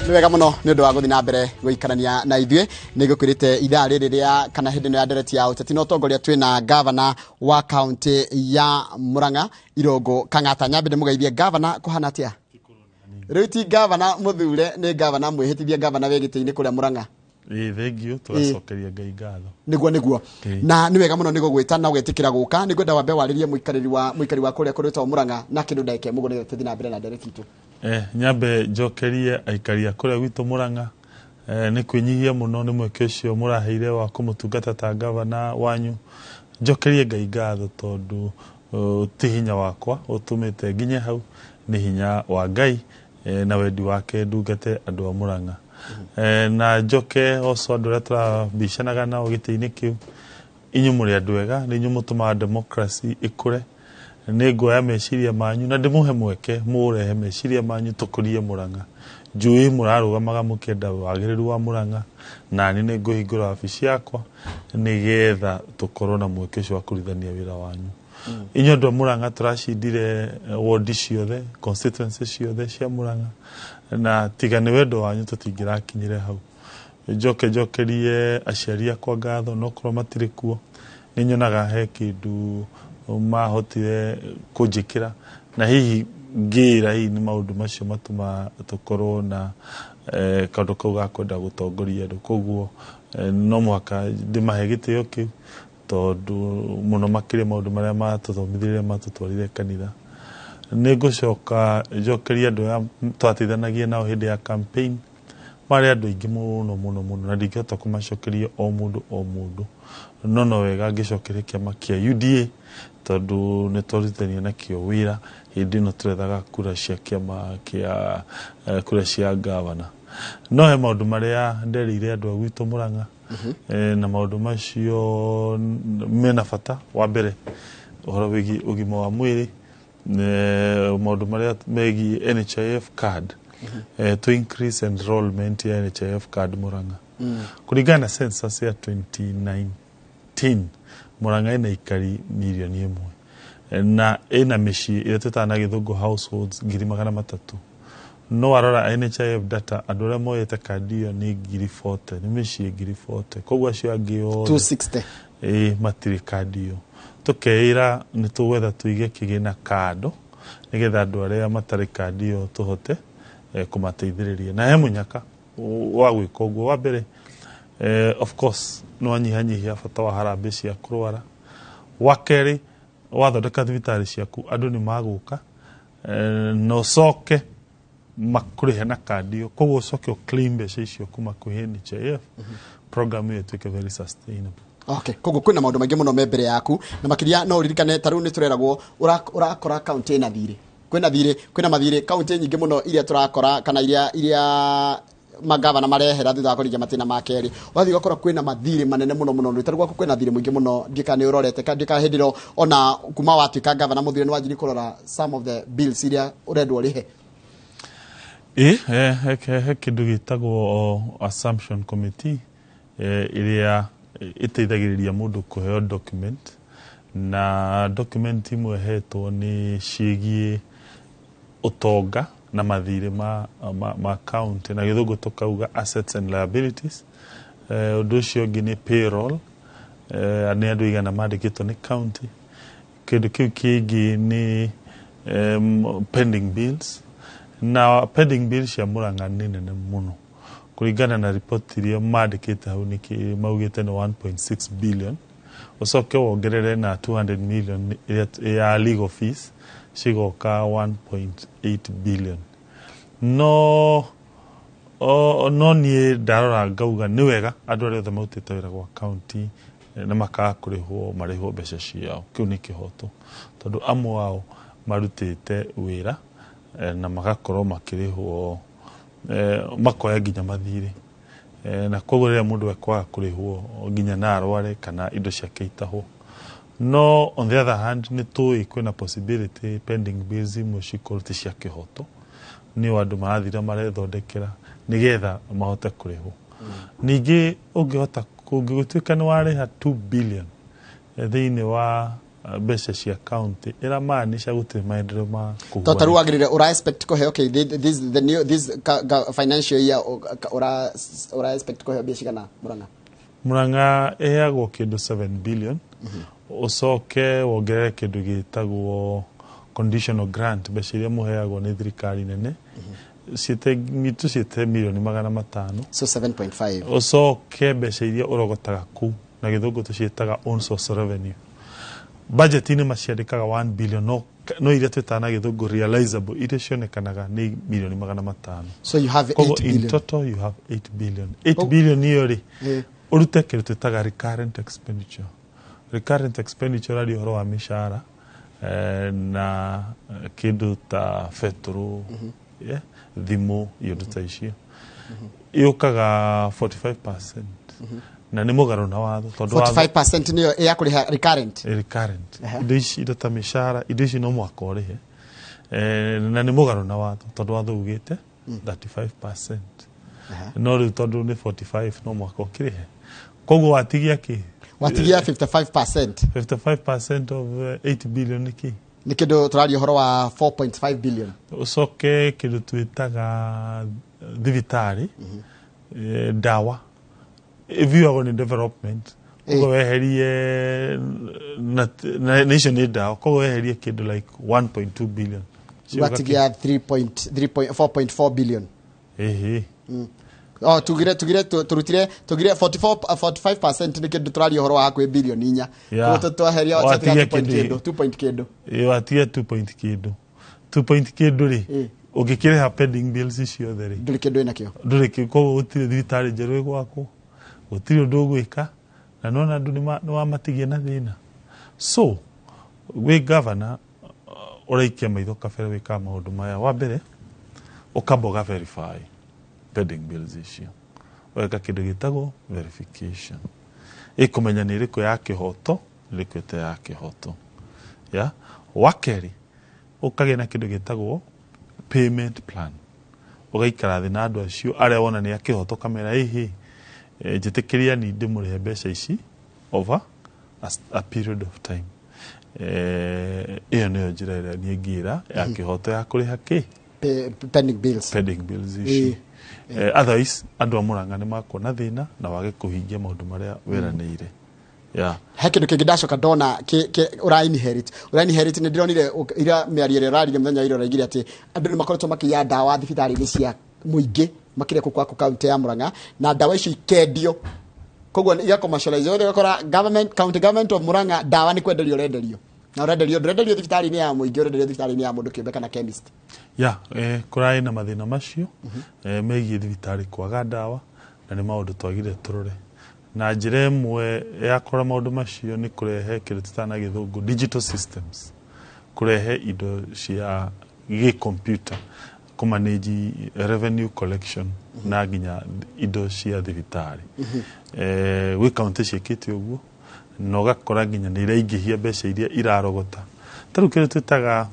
Wega muno ni undu wa guthi na mbere guikarania na ithue ni gukwirite ithaa riri ria kana hindi no ya ndereti ya uteti no tongoria twina governor wa county ya Murang'a Irungu Kang'ata nyambire mugeithie governor kuhana atia Riti governor muthure ni governor mwihitithia governor wegite-ini kuria Murang'a thank you turacokeria ngai ngatho niguo na ni wega muno ni gugwita na ugetikira guka ni gwenda wambe waririe muikari wa kuria kurita Murang'a na kindu ndaike mugone tuthi na mbere na ndereti itu nyambe njokerie aikaria kuria gwitu Murang'a ni kwinyihia muno ni mweke ucio muraheire wa kumutungata ta governor wanyu njokerie ngai ngatho tondu ti hinya wakwa utumite nginye hau ni hinya wa ngai na wendi wake ndungate andu a Murang'a na njoke oso andu aria turabicanaga nao giti-ini kiu inyu muri andu ega ni inyu mutumaga democracy ikure ni ngoya meciria manyu na ndimuhe mweke murehe meciria manyu tukurie Murang'a njui murarugamaga mukienda wagiriru wa Murang'a na ni nguhingura wabici yakwa nigetha tukorwo na mweke ucio wa kurithania wira wanyu inyu andu a Murang'a turacindire ward ciothe constituency ciothe cia Murang'a na tiga ni wendo wanyu tutingirakinyire hau njokerie aciari akwa ngatho no korwo matire kuo ni nyonaga he kindu mahotire kunjikira na hihi ngira hihi ni maundu macio matuma tukorwo na kaundu kau ga kwenda gutongoria andu koguo no mwaka ndimahe gitio kiu tondu muno makiria maundu maria matuthomithirie matutwarire kanitha ni ngucoka njokeria andu ya twatithanagia nao hindi ya campaign mari andu ingi muno na ndingihota kumacokeria o mundu no wega ngicokeria kiama kia UDA tondu ni twarutithania na kio wira hindi no turethaga kura cia kiama kia kura cia governor no he maundu maria nderire andu a gwitu Murang'a na maundu macio mena bata wa mbere uhoro wigi ugima wa mwiri maundu maria megi NHIF card to increase enrollment ya NHIF card Murang'a kuringana na census ya 2019 Murang'a ina ikari milioni 1 na ina mici ire tutana githungu households 300,000 no warora NHIF data andu aria moyete kadi iyo ni 40,000 ni mici 40,000 koguo acio angi 260 matiri kadi iyo tukeira ni tugwetha tuige kigina kado nigetha andu aria matari kadi iyo tuhote kumateithiriria na he munyaka wa gwika uguo wa mbere of course no anyihanyihia bata wa harambe cia kurwara wa keri wathondeka thibitari ciaku andu ni maguka no soke makurihe na kadi iyo koguo soke claim mbeca icio kuma kwi NHIF program iyo tuike very sustainable. Okay, koguo kwina maundu maingi muno me mbere yaku na makiria no uririkane taru ni tureragwo urakora county na thire kwina mathire county nyingi muno iria turakora kana iria magavana marehera thutha wa kũringia matina ma keerĩ wathi gukora kwina mathire manene muno rutaru gwaku kwina thire mwingi muno ndika ni urorete ndika hindiro ona kuma watuika gavana muthire ni wanjiri kurora some of the bills iria urendwo rihe he kindu gitagwo assumption committee iria iteithagiriria mundu kuheo document na document imwe hetwo ni cigie utonga na mathire ma account na githungu tukauga assets and liabilities undu ucio ngi ni payroll ani andu igana mandikitwo ni county kindu kiu kingi ni pending bills na pending bills ya Murang'a ni nene muno kuringana na report iria mandikite hau niki maugite ni 1.6 billion ucoke wongerere na 200 million ya legal fees cigoka 1.8 billion no ni ndarora ngauga ni wega andu aria othe mautite wira gwa county na makaga kurihwo marihwo mbeca ciao kiu ni kihoto tondu amwe wao marutite wira na magakorwo makirihwo makoya nginya mathire na koguo rĩrĩa mũndũ ekwaga kũrĩhwo nginya na arware kana indo ciake itahwo no on the other hand ni tũĩ kwĩna possibility pending bills imwe cikorwo ti cia kĩhoto ni andũ marathira marethondekera nigetha mahote kũrĩhwo ningĩ ũngĩhota kũngĩtuĩka nĩ warĩha 2 billion thĩinĩ wa mbeca cia county iramaanisha gũtirĩ maendeleo ma kũgũa. Totaru wagirire ura expect ko he okay this financial year ura expect ko he mbeca kana Murang'a eagwo kĩndũ 7 billion ucoke wongerere kĩndũ gĩtagwo conditional grant mbeca iria muheagwo nĩ thirikari nene ciĩte milioni 500 so 7.5 ucoke mbeca iria urogotaga kuu na gĩthũngũ tuciĩtaga own source revenue budget ini maciandĩkaga 1 billion no iria twĩtaga na gĩthũngũ realizable iria cionekanaga nĩ milioni 500. so you have 8 billion in total you have 8 billion 8 billion iyo ri urute kĩndũ twĩtaga recurrent expenditure ari ũhoro wa mĩcara na kĩndũ ta fetro thimũ iyo ta icio yukaga 45% na nĩ mũgarũ na watho tondũ 45% niyo ya kũrĩha recurrent indo ta mĩcara indo ici no mwaka ũrĩhe na nĩ mũgarũ na watho tondũ watho ugĩte 35% no rĩu tondũ nĩ 45 no mwaka ũkĩrĩhe koguo watigia 55% of 8 billion nĩ kĩndũ tũraria ũhoro wa 4.5 billion ucoke kĩndũ twĩtaga thibitarĩ dawa iviagwo nĩ development koguo weherie na icio nĩ dawa koguo weherie kĩndũ like 1.2 billion watigia 4.4 billion turutire 45% nĩ kĩndũ tũraria ũhoro wa hakuhĩ billion 4 tũtweheria 2.2 watia 2.2 ri ũngĩkĩrĩha pending bills ciothe ri ndũrĩ kĩndũ ĩnakĩo koguo gũtirĩ thibitarĩ njerũ ĩgwakwo gũtirĩ ũndũ ũgwĩka na nona andũ nĩ wamatigia na thĩna so we governor ũraikia maitho kabere wĩka maũndũ maya wa mbere ũkamba verify pending bills icio weka kĩndũ gĩtagwo verification ĩkũmenya nĩ ĩrĩkũ ya kĩhoto ĩrĩkũ ĩtarĩ ya kĩhoto wakerĩ ũkagĩa na kĩndũ gĩtagwo payment plan ũgaikara thĩ na andũ acio arĩa wona nĩ akĩhoto kamera njĩtĩkĩria ni ndĩmũrĩhe mbeca ici over a period of time iyo nĩyo njĩra ĩrĩa niĩ ngĩra ya kĩhoto ya kũrĩha pending bills ici otherwise andũ a Murang'a nĩ makuona thĩna na wage kũhingia maũndũ marĩa weranĩire he kĩndũ kĩngĩ ndacoka ndona ura inherit nĩ ndĩronire ira mĩario ĩrĩa ũrarire mũthenya ĩrĩa ũraigire atĩ andũ nĩ makoretwo makĩiya ndawa thibitarĩ-inĩ cia mũingĩ makĩria kwa kaunti ya Murang'a na ndawa icio ikendio koguo igakommercialize ũgakora county government of Murang'a ndawa nĩ kwenderio ũrenderio na ũrenderio thibitarĩ-inĩ ya mũingĩ ũrenderio thibitarĩ-inĩ ya mũndũ kĩũmbe kana chemist kũrarĩ na mathĩna macio megiĩ thibitarĩ kwaga ndawa na nĩ maũndũ twagire tũrore na njĩra ĩmwe ya kũrora maũndũ macio nĩ kũrehe kĩndũ tũtana gĩthũngũ digital systems kũrehe indo cia gĩ-computer kũmanage revenue collection na nginya indo cia thibitarĩ gwĩ kaunti ciĩkĩte ũguo na ũgakora nginya nĩ iraingĩhia mbeca iria irarogota tarĩu kĩndũ twĩtaga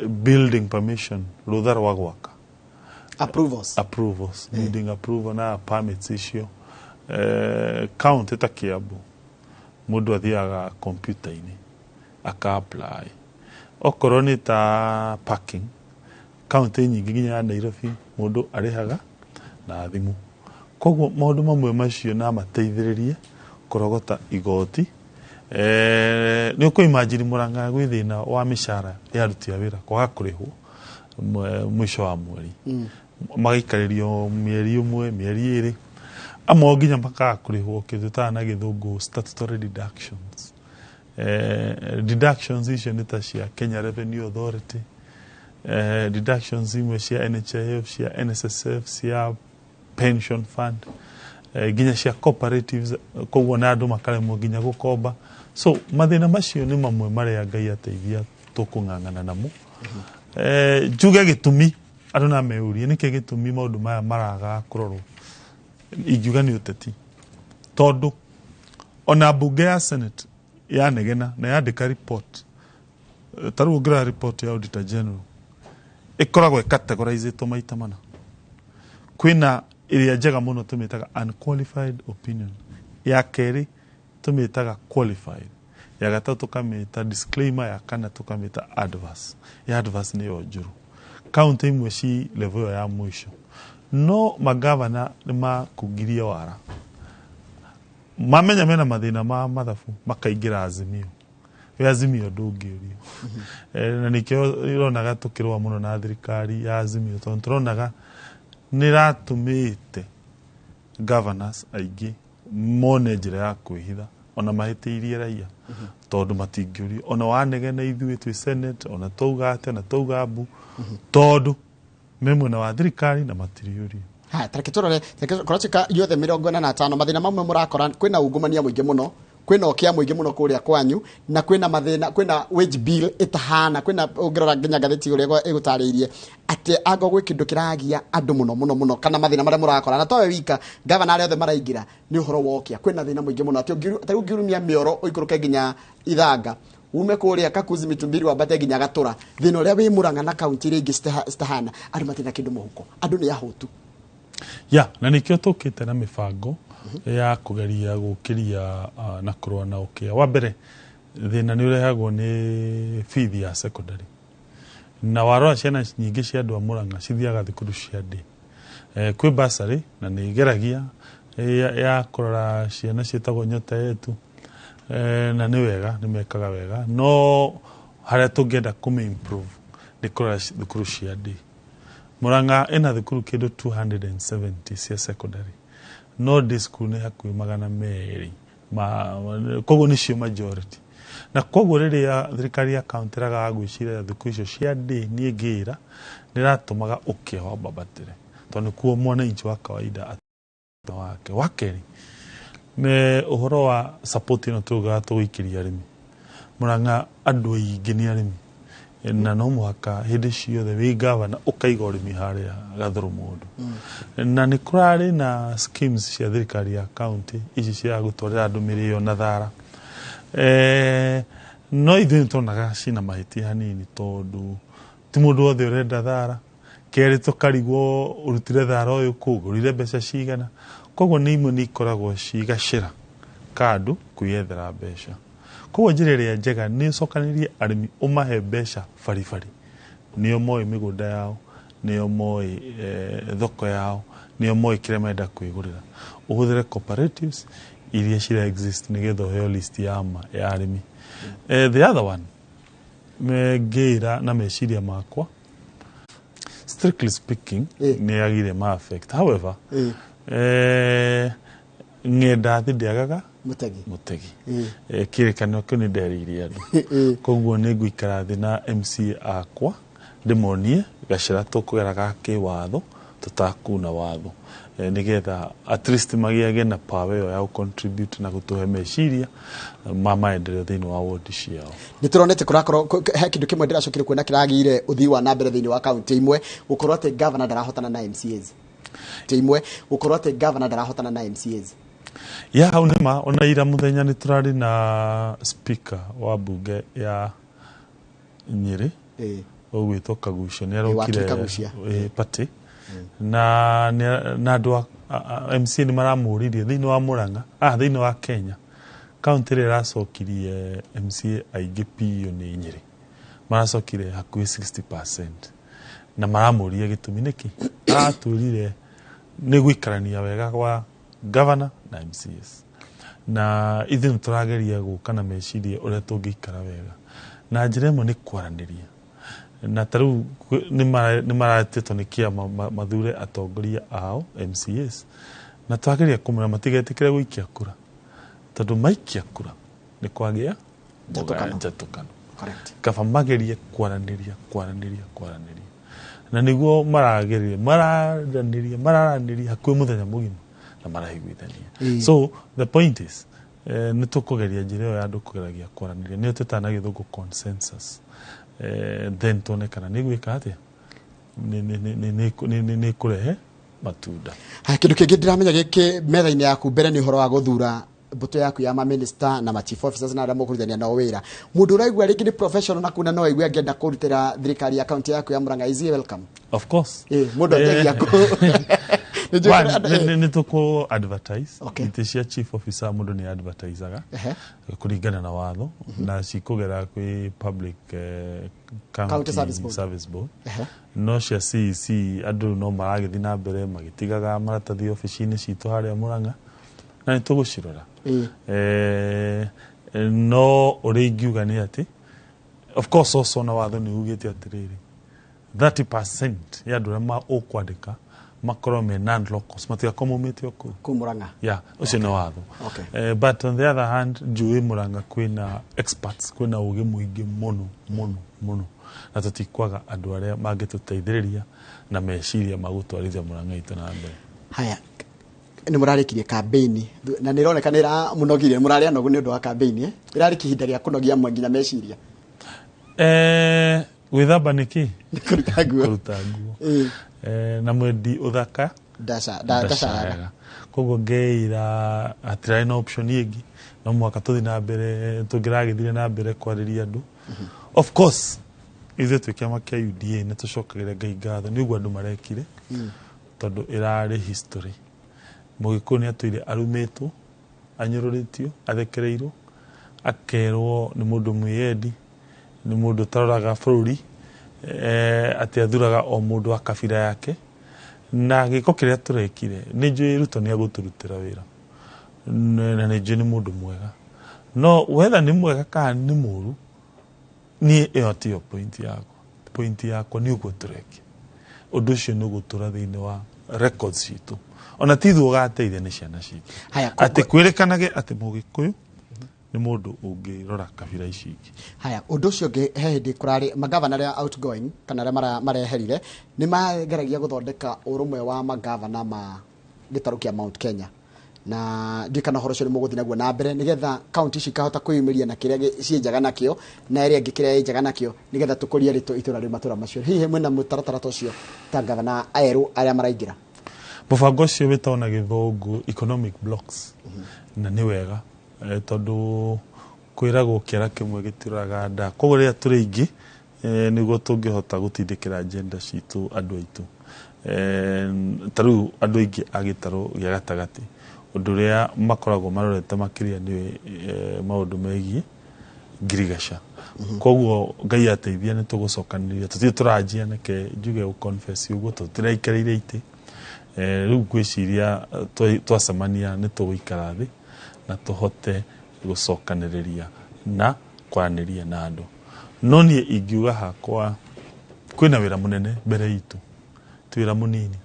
building permission rũtha rwa gwaka approvals needing approval na permits icio county ta Kiambu mũndũ athiaga computer-inĩ aka-apply okorwo nĩ ta parking county nyingĩ nginya ya Nairobi mũndũ arĩhaga na thimũ koguo maũndũ mamwe macio na mateithĩrĩrie kũrogota igoti nĩ ũkũimagine Murang'a gwĩ thĩna wa mĩcara ya aruti a wĩra kwaga kũrĩhwo mwisho wa mweri magaikarĩrio mĩeri ũmwe mĩeri ĩrĩ amwe nginya makaga kũrĩhwo kĩndũ ta na gĩthũngũ statutory deductions icio nĩ ta cia Kenya Revenue Authority deductions imwe cia NHIF cia NSSF cia pension fund nginya cia cooperatives koguo na andũ makaremwo nginya gũkomba so mathĩna macio nĩ mamwe marĩa Ngai ateithia tũkũng'ang'ana namo njuge gĩtũmi andũ na meurie nĩkĩ gĩtũmi maũndũ maya maraga kũrorwo ingiuga nĩ ũteti tondũ ona bunge ya Senate yanegena na yandĩka report tarĩu ũngĩrora report ya Auditor General ĩkoragwo ĩcategorizetwo maita mana kwĩna ĩrĩa njega mũno tũmĩtaga unqualified opinion ya kerĩ tũmĩtaga qualified ya gatatu tukamita disclaimer, ya kana tukamita adverse. Ya adverse ni njuru. County imwe ci level ya mwisho. No magavana ni makugiria wara. Mamenya mena mathina ma mathabu makaingira Azimio. We Azimio ndungĩũrio. Na nikĩo ironaga tukirwa muno na thirikari ya Azimio tondu turonaga niratumite governors aingĩ mone njĩra ya kwĩhitha ona mahĩtĩirie raia tondu matingĩũrio ona wanegena ithuĩ twĩ Senate ona tauga ate na tauga mbu tondu memwe na wa thirikari na matiriũrio. Ha tareketorore korachika yothe 45 mathina mamwe murakora kwina ungumania muingi muno, kwina okia muingi muno kuria kwanyu na kwina mathina, kwina wage bill itahana, kwina ungirora nginya gatheti uria igutariirie ati ago gwi kindu kiragia andu muno kana mathina maria murakora na towe wika governor yothe maraingira ni uhoro wokia kwina thina muingi muno ati ungirumia mioro oikuruke nginya ithanga ume kuria kakuzi mitumbiri wa bate nginya gatura thina uria wi Murang'a na county ringi stahana andu matina kindu muhuko andu ni yahutu. Ya, na nikio tukite na mibango ya kugeria gukiria na kurwa na ukia. Wa mbere thina ni urehagwo ni fees ya secondary. Na warora ciana nyingi cia andu a Murang'a cithiaga thukuru cia ndĩ. Kwi bursary na ni igeragia ya kurora ciana cietagwo nyota yetu. Na ni wega, ni mekaga wega. No haria tungenda improve ni kurora thukuru cia ndĩ. Murang'a ina thukuru kindu 270 cia secondary. No this school ni hakuhi 200. Koguo nicio majority. Na koguo riria thirikari ya county raga gwicira thukuru icio cia ndĩ ni ngira niratumaga ukia wa babatire. Tondu kuo mwana inchi wa kawaida wake. Wakeri me uhoro wa support ino tuga tuikiria arimi. Murang'a andu aingi ni arimi. Na no mwaka hindi ciothe wi governor ukaiga urimi haria gathuru mundu na ni kurari na schemes cia thirikari ya county ici cia gutwarira andu mirio na thara no ithuĩ tuonaga cina mahitia hanini tondu ti mundu wothe urenda thara keerĩ tukarigwo urutire thara uyu kugurire mbeca cigana koguo ni imwe ni ikoragwo cigacira kandu kwiyethera mbeca. Koguo njĩra ĩrĩa njega nĩ ũcokanirie arĩmi umahe mbeca baribari nĩo moĩ mĩgũnda yao nĩo moĩ thoko yao nĩo moĩ kĩrĩa marenda kwĩgũrĩra ũhũthĩre cooperatives iria cira exist nĩgetha ũheo list ya arĩmi. The other one ngĩra na meciria makwa strictly speaking nĩ agire ma affect. However ng'enda ndĩagaga mutegi kĩrĩkanĩro kĩu nĩ nderĩire andũ koguo nĩ ngũikara thĩ na MCA akwa ndĩmonie gacĩra tũkũgera ga kĩwatho tũtakuna watho nigetha at least magiage na power ĩyo ya contribute na gũtũhe meciria ma maendeleo thĩinĩ wa ward ciao. Nĩ turonete kũrakorwo he kĩndũ kĩmwe ndĩracokire kuona kĩragire ũthii wa na mbere thĩinĩ wa county imwe gũkorwo atĩ governor ndarahotana na MCAs imwe gũkorwo atĩ governor ndarahotana na MCAs. Ya hau nĩma ona ira Mũthenya nĩ turari na speaker wa bunge ya Nyeri ogwĩtwo Kagucio nĩ arokire party na andũ MCA nĩ maramũririe thĩinĩ wa Murang'a thĩinĩ wa Kenya county ĩrĩa ĩracokirie MCA aingĩ piũ nĩ Nyeri maracokire hakuhĩ 60% na maramũria gĩtũmi nĩkĩ atwĩrire nĩ gũikarania wega kwa governor na MCAs na ithuĩ tũrageria gũka na meciria ũrĩa tũngĩikara wega na njĩra ĩmwe nĩ kwaranĩria na tarĩu nĩ maratetwo nĩ kĩama mathure atongoria ao MCAs na twageria kũmera matigetĩkĩre gũikia kura tondũ maikia kura nĩ kwagĩa njatũkano kaba magerie kwaranĩria na nĩguo mararanĩria hakuhĩ mũthenya mũgima na marahiguithania. So the point is nĩ tũkũgeria njĩra ĩyo ya andũ kũgeragia kwaranĩria nĩyo tũtana gĩthũngũ consensus then tuone kana nĩ gwĩka atĩa nĩ kũrehe matunda. Kĩndũ kĩngĩ ndĩramenya gĩkĩ metha-inĩ yaku mbere nĩ ũhoro wa gũthura mbuto yaku ya ma minister na ma chief officers na arĩa mũkũrutithania nao wĩra. Mũndũ ũraigua rĩngĩ nĩ professional na kuna no aigua angĩenda kũrutĩra thirikari ya county yaku ya Murang'a is welcome. Of course. Mũndũ ategia nĩ tũkũ advertise itĩ cia chief officer mũndũ nĩ advertisaga kũringana na watho na cikũgera kwĩ public county service board no cia CEC andũ no maragĩthiĩ na mbere magĩtigaga maratathi ofici-inĩ citũ harĩa Murang'a na nĩ tũgũcirora no ũrĩa ingiuga nĩ atĩ of course also na watho nĩ ugĩte atĩrĩrĩ 30% ya andũ arĩa ũkwandĩka makorwo me non-locals matigakorwo maumĩte kũu Murang'a ũcio nĩ watho but on the other hand njũĩ Murang'a kwĩna experts kwĩna ũgĩ mũingĩ mũno na tũtikwaga andũ arĩa mangĩtũteithĩrĩria na meciria magũtwarithia Murang'a itũ na mbere. Haya nĩ mũrarĩkirie campaign na nĩ ĩroneka nĩ mũnogire mũrarĩa nogu nĩ ũndũ wa campaign ĩrarĩki ihinda rĩa kũnogia mwe nginya meciria gwĩthamba nĩkĩ kũruta nguo na mwendi ũthaka ndacayaga koguo ngeira hatirarĩ na option ĩngĩ no mwaka tũthiĩ na mbere tũngĩragĩthire na mbere kwarĩria andũ of course ithuĩ twĩ kĩama kĩa UDA nĩ tũcokagĩra Ngai ngatho nĩ ũguo andũ marekire tondũ ĩrarĩ history Mũgĩkũyũ nĩ atũire arumĩtwo anyũrũrĩtio athekereirwo akerwo nĩ mũndũ mwĩyendi nĩ mũndũ taroraga bũrũri atĩ athuraga o mũndũ wa kabira yake na gĩko kĩrĩa tũrekire nĩ njũĩ Ruto nĩ agũtũrutĩra wĩra na nĩ njũĩ nĩ mũndũ mwega no whether nĩ mwega kana nĩ mũũru niĩ ĩyo tiyo point yakwa nĩ ũguo tũreke ũndũ ũcio nĩ ũgũtũra thĩinĩ wa records citũ ona ti ithuĩ ũgateithia nĩ ciana citũ atĩ kwĩrĩkanage atĩ Mũgĩkũyũ nĩ mũndũ ũngĩrora kabira ici ingĩ. Haya ũndũ ũcio ũngĩ he hĩndĩ kũrarĩ magavana arĩa outgoing kana arĩa mareherire nĩ mageragia gũthondeka ũrũmwe wa magavana ma gĩtarũ kĩa Mount Kenya na ndikana horo cio nĩ mũgũthiĩ naguo na mbere nĩgetha county ici ikahota kwĩyumĩria na kĩrĩa ciĩnjaga nakĩo na ĩrĩa ĩngĩ kĩrĩa ĩnjaga nakĩo nĩgetha tũkũrie itũra rĩu matũra macio hihi mwena mũtaratara ũcio ta gavana aerũ arĩa maraingĩra mũbango ũcio wĩtagwo na gĩthũngũ economic blocks na nĩ wega tondũ kwĩragwo kĩara kĩmwe gĩtiraga nda koguo rĩrĩa tũrĩ aingĩ nĩguo tũngĩhota gũtindĩkĩra agenda citũ andũ aitũ tarĩu andũ aingĩ a gĩtarũ gĩa gatagatĩ ũndũ ũrĩa makoragwo marorete makĩria nĩ maũndũ megiĩ ngirigaca koguo Ngai ateithia nĩ tũgũcokanĩrĩria tũtirĩ tũranjia nake njuge gũconfess ũguo tũtiraikaĩire itĩ rĩu ngwĩciria twacemania nĩ tũgũikara thĩ na tũhote gũcokanĩrĩria na kwaranĩria na andũ no niĩ ingiuga hakwa kwĩna wĩra mũnene mbere itũ ti wĩra mũnini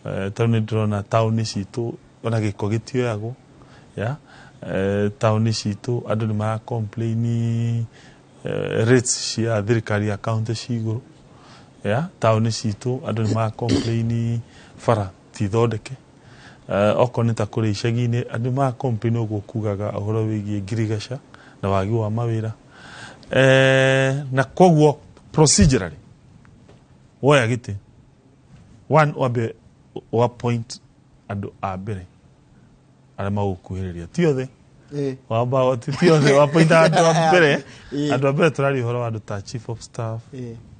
tondũ nĩ ndĩrona taũni citũ ona gĩko gĩtioyagwo taũni citũ andũ nĩ maracomplaini rates cia thirikari ya county ci igũrũ taũni citũ andũ nĩ maracomplaini bara ti thondeke okorwo nĩ ta kũrĩa icagi-inĩ andũ maracomplaini ũguo kugaga ũhoro wĩgiĩ ngirigaca na wagi wa mawĩra na koguo procedurally woya gĩtĩ wambe appoint andũ a mbere arĩa magũkuhĩrĩria ti othe wamba ti othe appoint andũ a mbere tũrari ũhoro wa andũ ta chief of staff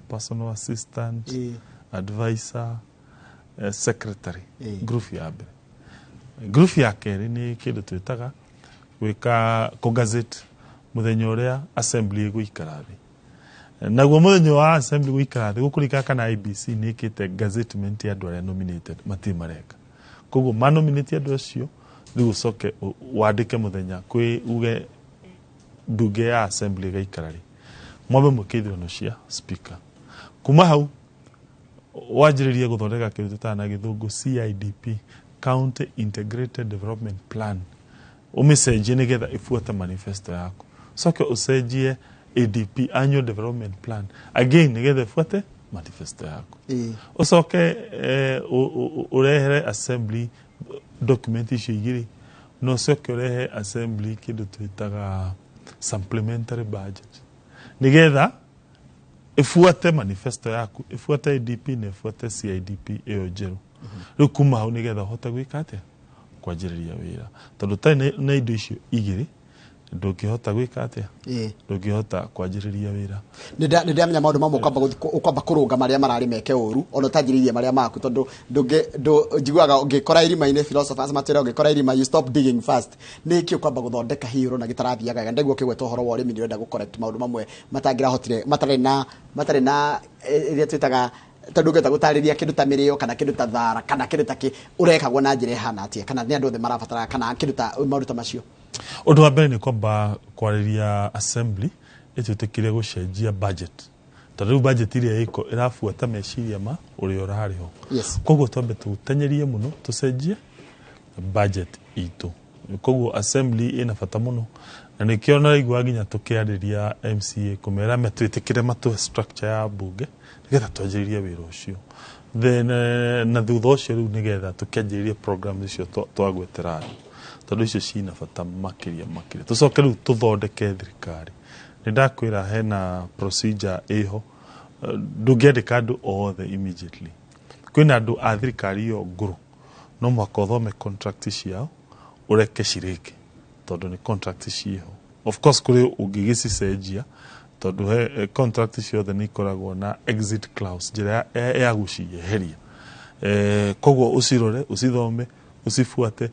personal assistant advisor secretary group ya mbere group ya kerĩ nĩ kĩndũ twĩtaga gwĩka kũgazette mũthenya ũrĩa assembly ĩgũikara thĩ naguo mũthenya wa assembly gũikara thĩ gũkũrĩka kana IBC nĩ ĩkĩte gazettement ya andũ arĩa nominated matirĩ mareka koguo manominate andũ acio rĩu ũcoke wandĩke mũthenya kwĩ uge mbunge ya assembly ĩgaikara rĩ mwambe mwĩke ithurano cia speaker kuma hau wanjĩrĩrie gũthondeka kĩndũ tũtaga na gĩthũngũ CIDP County Integrated Development Plan ũmĩcenjie nĩgetha ĩbuate manifesto yaku coke ũcenjie ADP Annual Development Plan again nĩgetha ĩbuate manifesto yaku ũcoke ũrehere assembly document icio igĩrĩ no ũcoke ũrehe assembly kĩndũ twĩtaga supplementary budget nĩgetha ĩfuate manifesto yaku ĩfuate ADP na ĩfuate CIDP ĩyo njerũ rĩu kuma hau nĩgetha ũhote gwĩka atĩa kwanjĩrĩria wĩra tondũ ta na indo icio igĩrĩ ndũngĩhota gwĩka atĩa ndũngĩhota kwanjĩrĩria wĩra nĩ ndamenya maũndũ mamwe ũkwamba kũrũnga marĩa mararĩ meke ũru ona ũtanjĩrĩirie marĩa maku tondũ njiguaga ũngĩkora irima-inĩ philosophers matwĩra ũngĩkora irima you stop digging fast nĩkĩ ũkwamba gũthondeka hiũrũ na gĩtarathiaga wega ndeguo kĩgweta ũhoro wa ũrĩmi nĩũrenda gũcorrect maũndũ mamwe matangĩrahotire matarĩ na iria twĩtaga tondũ ũngĩhota gũtarĩria kĩndũ ta mĩrĩo kana kĩndũ ta thara kana kĩndũ ta ũrekagwo na njĩra ĩhana atĩa kana nĩ andũ othe marabatara kana kĩndũ ta maũndũ ta macio ũndũ wa mbere nĩ kwamba kwarĩria assembly ĩtwĩtĩkĩre gũcenjia budget tondũ rĩu budget iria ĩko ĩrabuata meciria ma ũrĩa ũrarĩ ho koguo twambe tũtenyerie mũno tũcenjie budget itũ koguo assembly ĩna bata mũno na nĩkĩo naigua nginya tũkĩarĩria MCA kũmera matwĩtĩkĩre matũ structure ya bunge nĩgetha twanjĩrĩrie wĩra ũcio then na thutha ũcio rĩu nĩgetha tũkĩanjĩrĩrie program icio twagwetera andũ tondũ icio cina bata makĩria tũcoke rĩu tũthondeke thirikari nĩndakwĩra hena procedure ĩho ndũngĩandĩka andũ othe immediately kwĩna andũ a thirikari ĩyo ngũrũ no mũhaka ũthome contract ciao ũreke cirĩke tondũ nĩ contract ciĩho of course kũrĩ ũngĩgĩcicenjia tondũ contract ciothe nĩ ikoragwo na exit clause njĩra ya gũcieheria koguo ũcirore ũcithome ũcibuate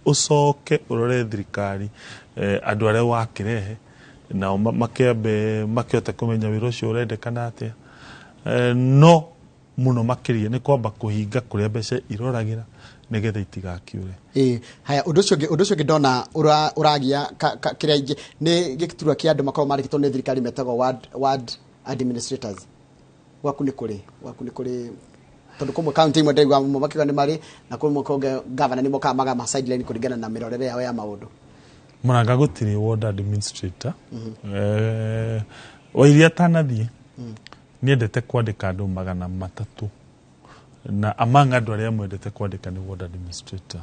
usoke urore thirikari andũ arĩa wakĩrehe nao makĩote kũmenya wĩra ũcio ũrendekana atĩa no mũno makĩria nĩ kwamba kũhinga kũrĩa mbeca iroragĩra nĩgetha itigakiure haya ũndũ ũcio ndona ũragia kĩrĩa ingĩ nĩ gĩturwa kĩa andũ makorwo marĩkĩtwo nĩ thirikari metagwo ward administrators waku nĩ kũrĩ tondũ kũmwe county imwe ndegwa makiuga nĩ marĩ na kũmwe kũnge governor nĩ moka maga sideline kũringana na mĩrorere yao ya maũndũ Murang'a gũtirĩ ward administrator wa iria tanathiĩ niendete kwandĩka andũ 300 na among andũ arĩa mwendete kwandĩka nĩ ward administrator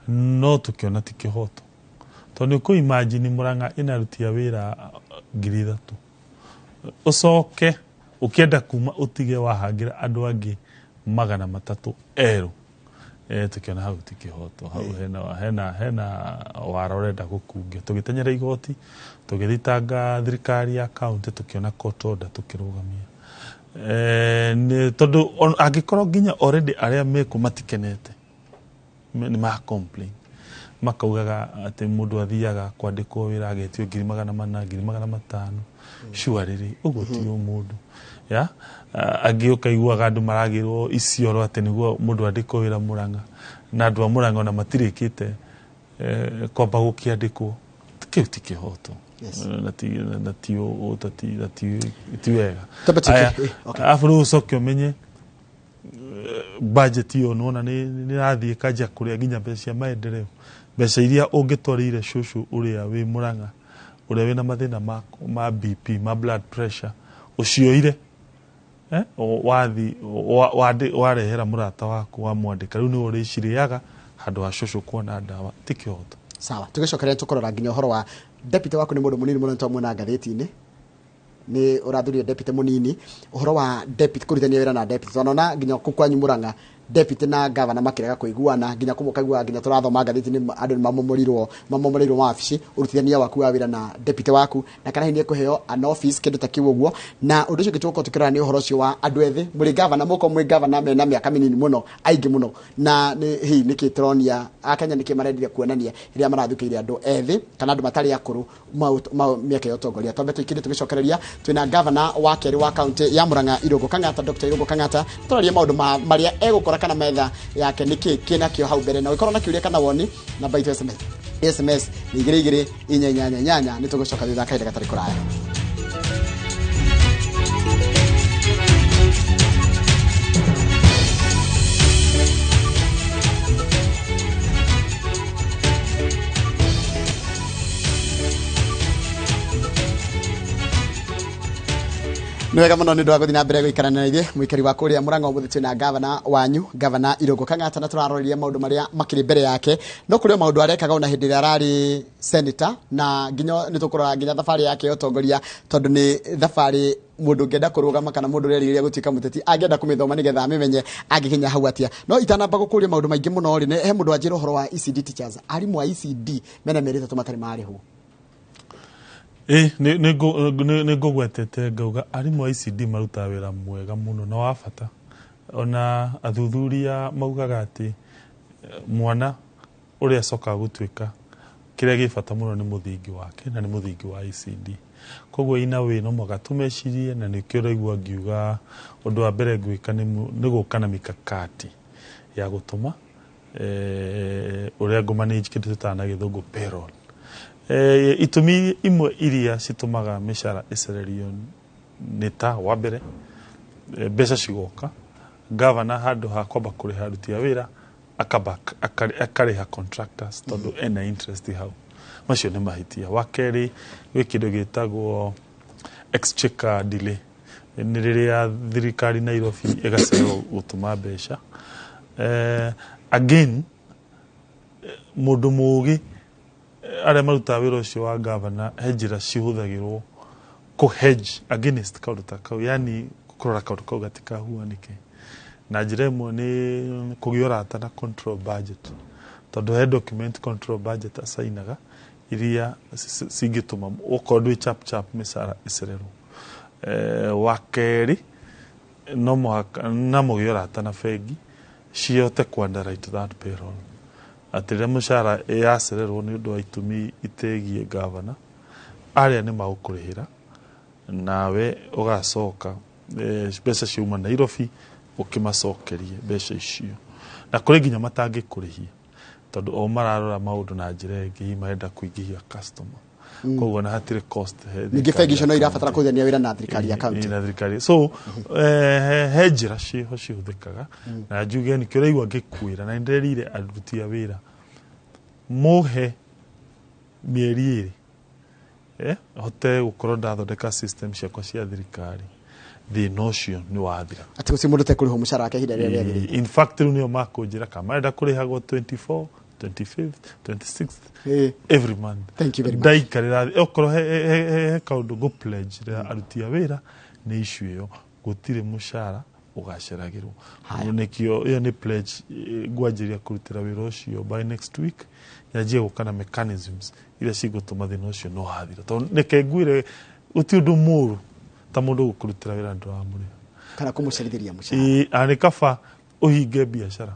no tũkĩona ti kĩhoto tondũ nĩ imagine Murang'a inarutia wĩra 3,000 ũcoke ũkĩenda kuma ũtige wahangĩra andũ angĩ 300 erũ tukiona hau ti kĩhoto hau hena wara ũrenda gũkungio tũgĩtenyera igoti tũgĩthitanga thirikari ya county tukiona court order tukĩrũgamia nĩ tondũ angĩkorwo nginya already arĩa meko matikenete nĩ ma complain makaugaga atĩ mũndũ athiaga kwandĩkwo wĩra agetio 400 500 shuarĩrĩ ũguo ti mũndũ ya agĩũka iguaga andũ maragĩrwo icioro atĩ nĩguo mũndũ andĩkwo wĩra Murang'a na andũ a Murang'a ona matirĩkĩte kwamba gũkĩandĩkwo kĩu ti kĩhoto na ti wega afu rĩu ũcoke ũmenye budget ĩyo nona nĩ rathiĩ kanja kũrĩa nginya mbeca cia maendeleo mbeca iria ũngĩtwarĩire cũcũ ũrĩa wĩ Murang'a ũrĩa wĩna mathĩna ma BP ma blood pressure ũcioire wathi warehera mũrata waku wa mwandĩka rĩu nĩ ũrĩcirĩaga handũ ha cũcũ kuona ndawa ti kĩhoto sawa tũgĩcokeria tũkorora nginya ũhoro wa deputy waku nĩ mũndũ mũnini mũno twamuona ngathĩti-inĩ nĩ ũrathurire deputy mũnini ũhoro wa deputy kũrutania wĩra na deputy twanona nginya kwanyu Murang'a deputy na governor makĩrega kũiguana nginya kũmũkaigua nginya tũrathoma ngathĩti-inĩ andũ nĩ mamomorirwo wabici ũrutithania waku wa wĩra na deputy waku na kana hinie kũheo an office kĩndũ ta kĩu ũguo na ũndũ ũcio gĩtũka tũkĩrora nĩ ũhoro ũcio wa andũ ethĩ mũrĩ governor mũko mwĩ governor mena mĩaka mĩnini mũno aingĩ mũno na nĩ kĩtronia akenya nĩ kĩmarendire kuonania rĩrĩa marathukĩire andũ ethĩ kana andũ matarĩ akũrũ mĩaka ya ũtongoria twambe tũikire tũgĩcokereria twĩna governor wa keerĩ wa county ya Murang'a Irungu Kang'ata Dr. Irungu Kang'ata tũraria maũndũ marĩa egũkora kana metha yake niki kina kio hau mbere na ukorwo na kiuria kana woni na baito SMS ni 2288 nitugucoka thutha kahinda gatari kuraya Nwega mũno nĩ ndwagũthi na mbere gũikarana na ithuĩ mũikari wa kũrĩa Murang'a ũmũthĩ twĩna governor wanyu governor Irungu Kang'ata na tũrarorĩria maũndũ marĩa makĩrĩ mbere yake no kũrĩ maũndũ arekaga ona hĩndĩ ĩrĩa ararĩ senator na nginya nĩ tũkũrora nginya thabarĩ yake ya ũtongoria tondũ nĩ thabarĩ mũndũ ũngĩenda kũrũgama kana mũndũ ũrerĩgĩrĩria gũtuĩka mũteti angĩenda kũmĩthoma nĩgetha amĩmenye angĩkinya hau atia no itanamba gũkũria maũndũ maingĩ mũno rĩ he mũndũ anjĩra ũhoro wa ECD teachers arimũ a ECD mena mĩeri 3 matarĩ marĩhwo nĩ ngũgwetete ngauga arimũ a ICD marutaga wĩra mwega mũno na wa bata. Ona athuthuria maugaga atĩ mwana ũrĩa acokaga gũtuĩka kĩrĩa gĩ bata mũno nĩ mũthingi wake na nĩ mũthingi wa ICD. Koguo ina wĩ no mũga tumecirie na nĩkĩo ũraigua ngiuga ũndũ wa mbere gwĩka nĩ gũka na mikakati ya gũtũma ũrĩa ngũmanage kĩndũ tũtaga na gĩthũngũ payroll. Itũmi imwe iria citũmaga mĩcara ĩcererio nĩ ta wa mbere mbeca cigoka gavana handũ ha kwamba kũrĩha aruti a wĩra akarĩha contractors tondũ ena interest hau. Macio nĩ mahĩtia. Wa kerĩ gwĩ kĩndũ gĩtagwo exchequer delay, nĩ rĩrĩa thirikari Nairobi ĩgacererwo gũtũma mbeca. Again mũndũ mũũgĩ arĩa marutaga wĩra ũcio wa gavana he njĩra cihũthagĩrwo kũ-hedge against kaũndũ ta kau, yani kũrora kaũndũ kau gatikahuanĩke. Na njĩra ĩmwe nĩ kũgĩa ũrata na control budget, tondũ he document control budget asainaga iria cingĩtũma okorwo ndwĩ chap mĩcara ĩcererwo. Wa kerĩ no mũhaka na mũgĩa ũrata na bengi cihote kũ-underwrite that payroll. Atĩ rĩrĩa mũcara yacererwo nĩ ũndũ wa itũmi itegiĩ gavana, arĩa nĩ magũkũrĩhĩra nawe ũgacoka mbeca ciuma Nairobi ũkĩmacokerie mbeca icio. Na kũrĩ nginya matangĩkũrĩhia tondũ o mararora maũndũ na njĩra ĩngĩ marenda kũingĩhia customer. Koguo na hatirĩ cost. Ningĩ bengi icio no irabatara kũrutithania wĩra na thirikari ya kaunti. Na thirikari. So he njĩra ciho cihũthĩkaga na njuge nĩkĩo ũraigua ngĩkwĩra na nĩndĩrerire aruti a wĩra mũhe mĩeri ĩrĩ hote gũkorwo ndathondeka system ciakwa cia thirikari thĩna ũcio nĩ wathira. Atĩ gũtirĩ mũndũ ũtekũrĩhwo mũcara wake ihinda rĩrĩa rĩagĩrĩire. In fact rĩu nĩo makũnjĩra kana marenda kũrĩhagwo 24th, 25th, 26th every month. Thank you very much. Ndaikarĩra okorwo he kaũndũ ngũ pledge rĩa aruti a wĩra nĩ issue ĩyo gũtirĩ mũcara ũgaceragĩrwo. Nĩkĩo ĩyo nĩ pledge ngwanjĩria kũrutĩra wĩra ũcio by next week, yanjie gũka na mechanisms iria cigũtũma thĩna ũcio no hathira. Tondũ nĩke ngwĩre gũtirĩ ũndũ mũũru ta mũndũ gũkũrutĩra wĩra ndũramũrĩha kana kũmũcerithĩria mũcara. Nĩ kaba ũhinge biacara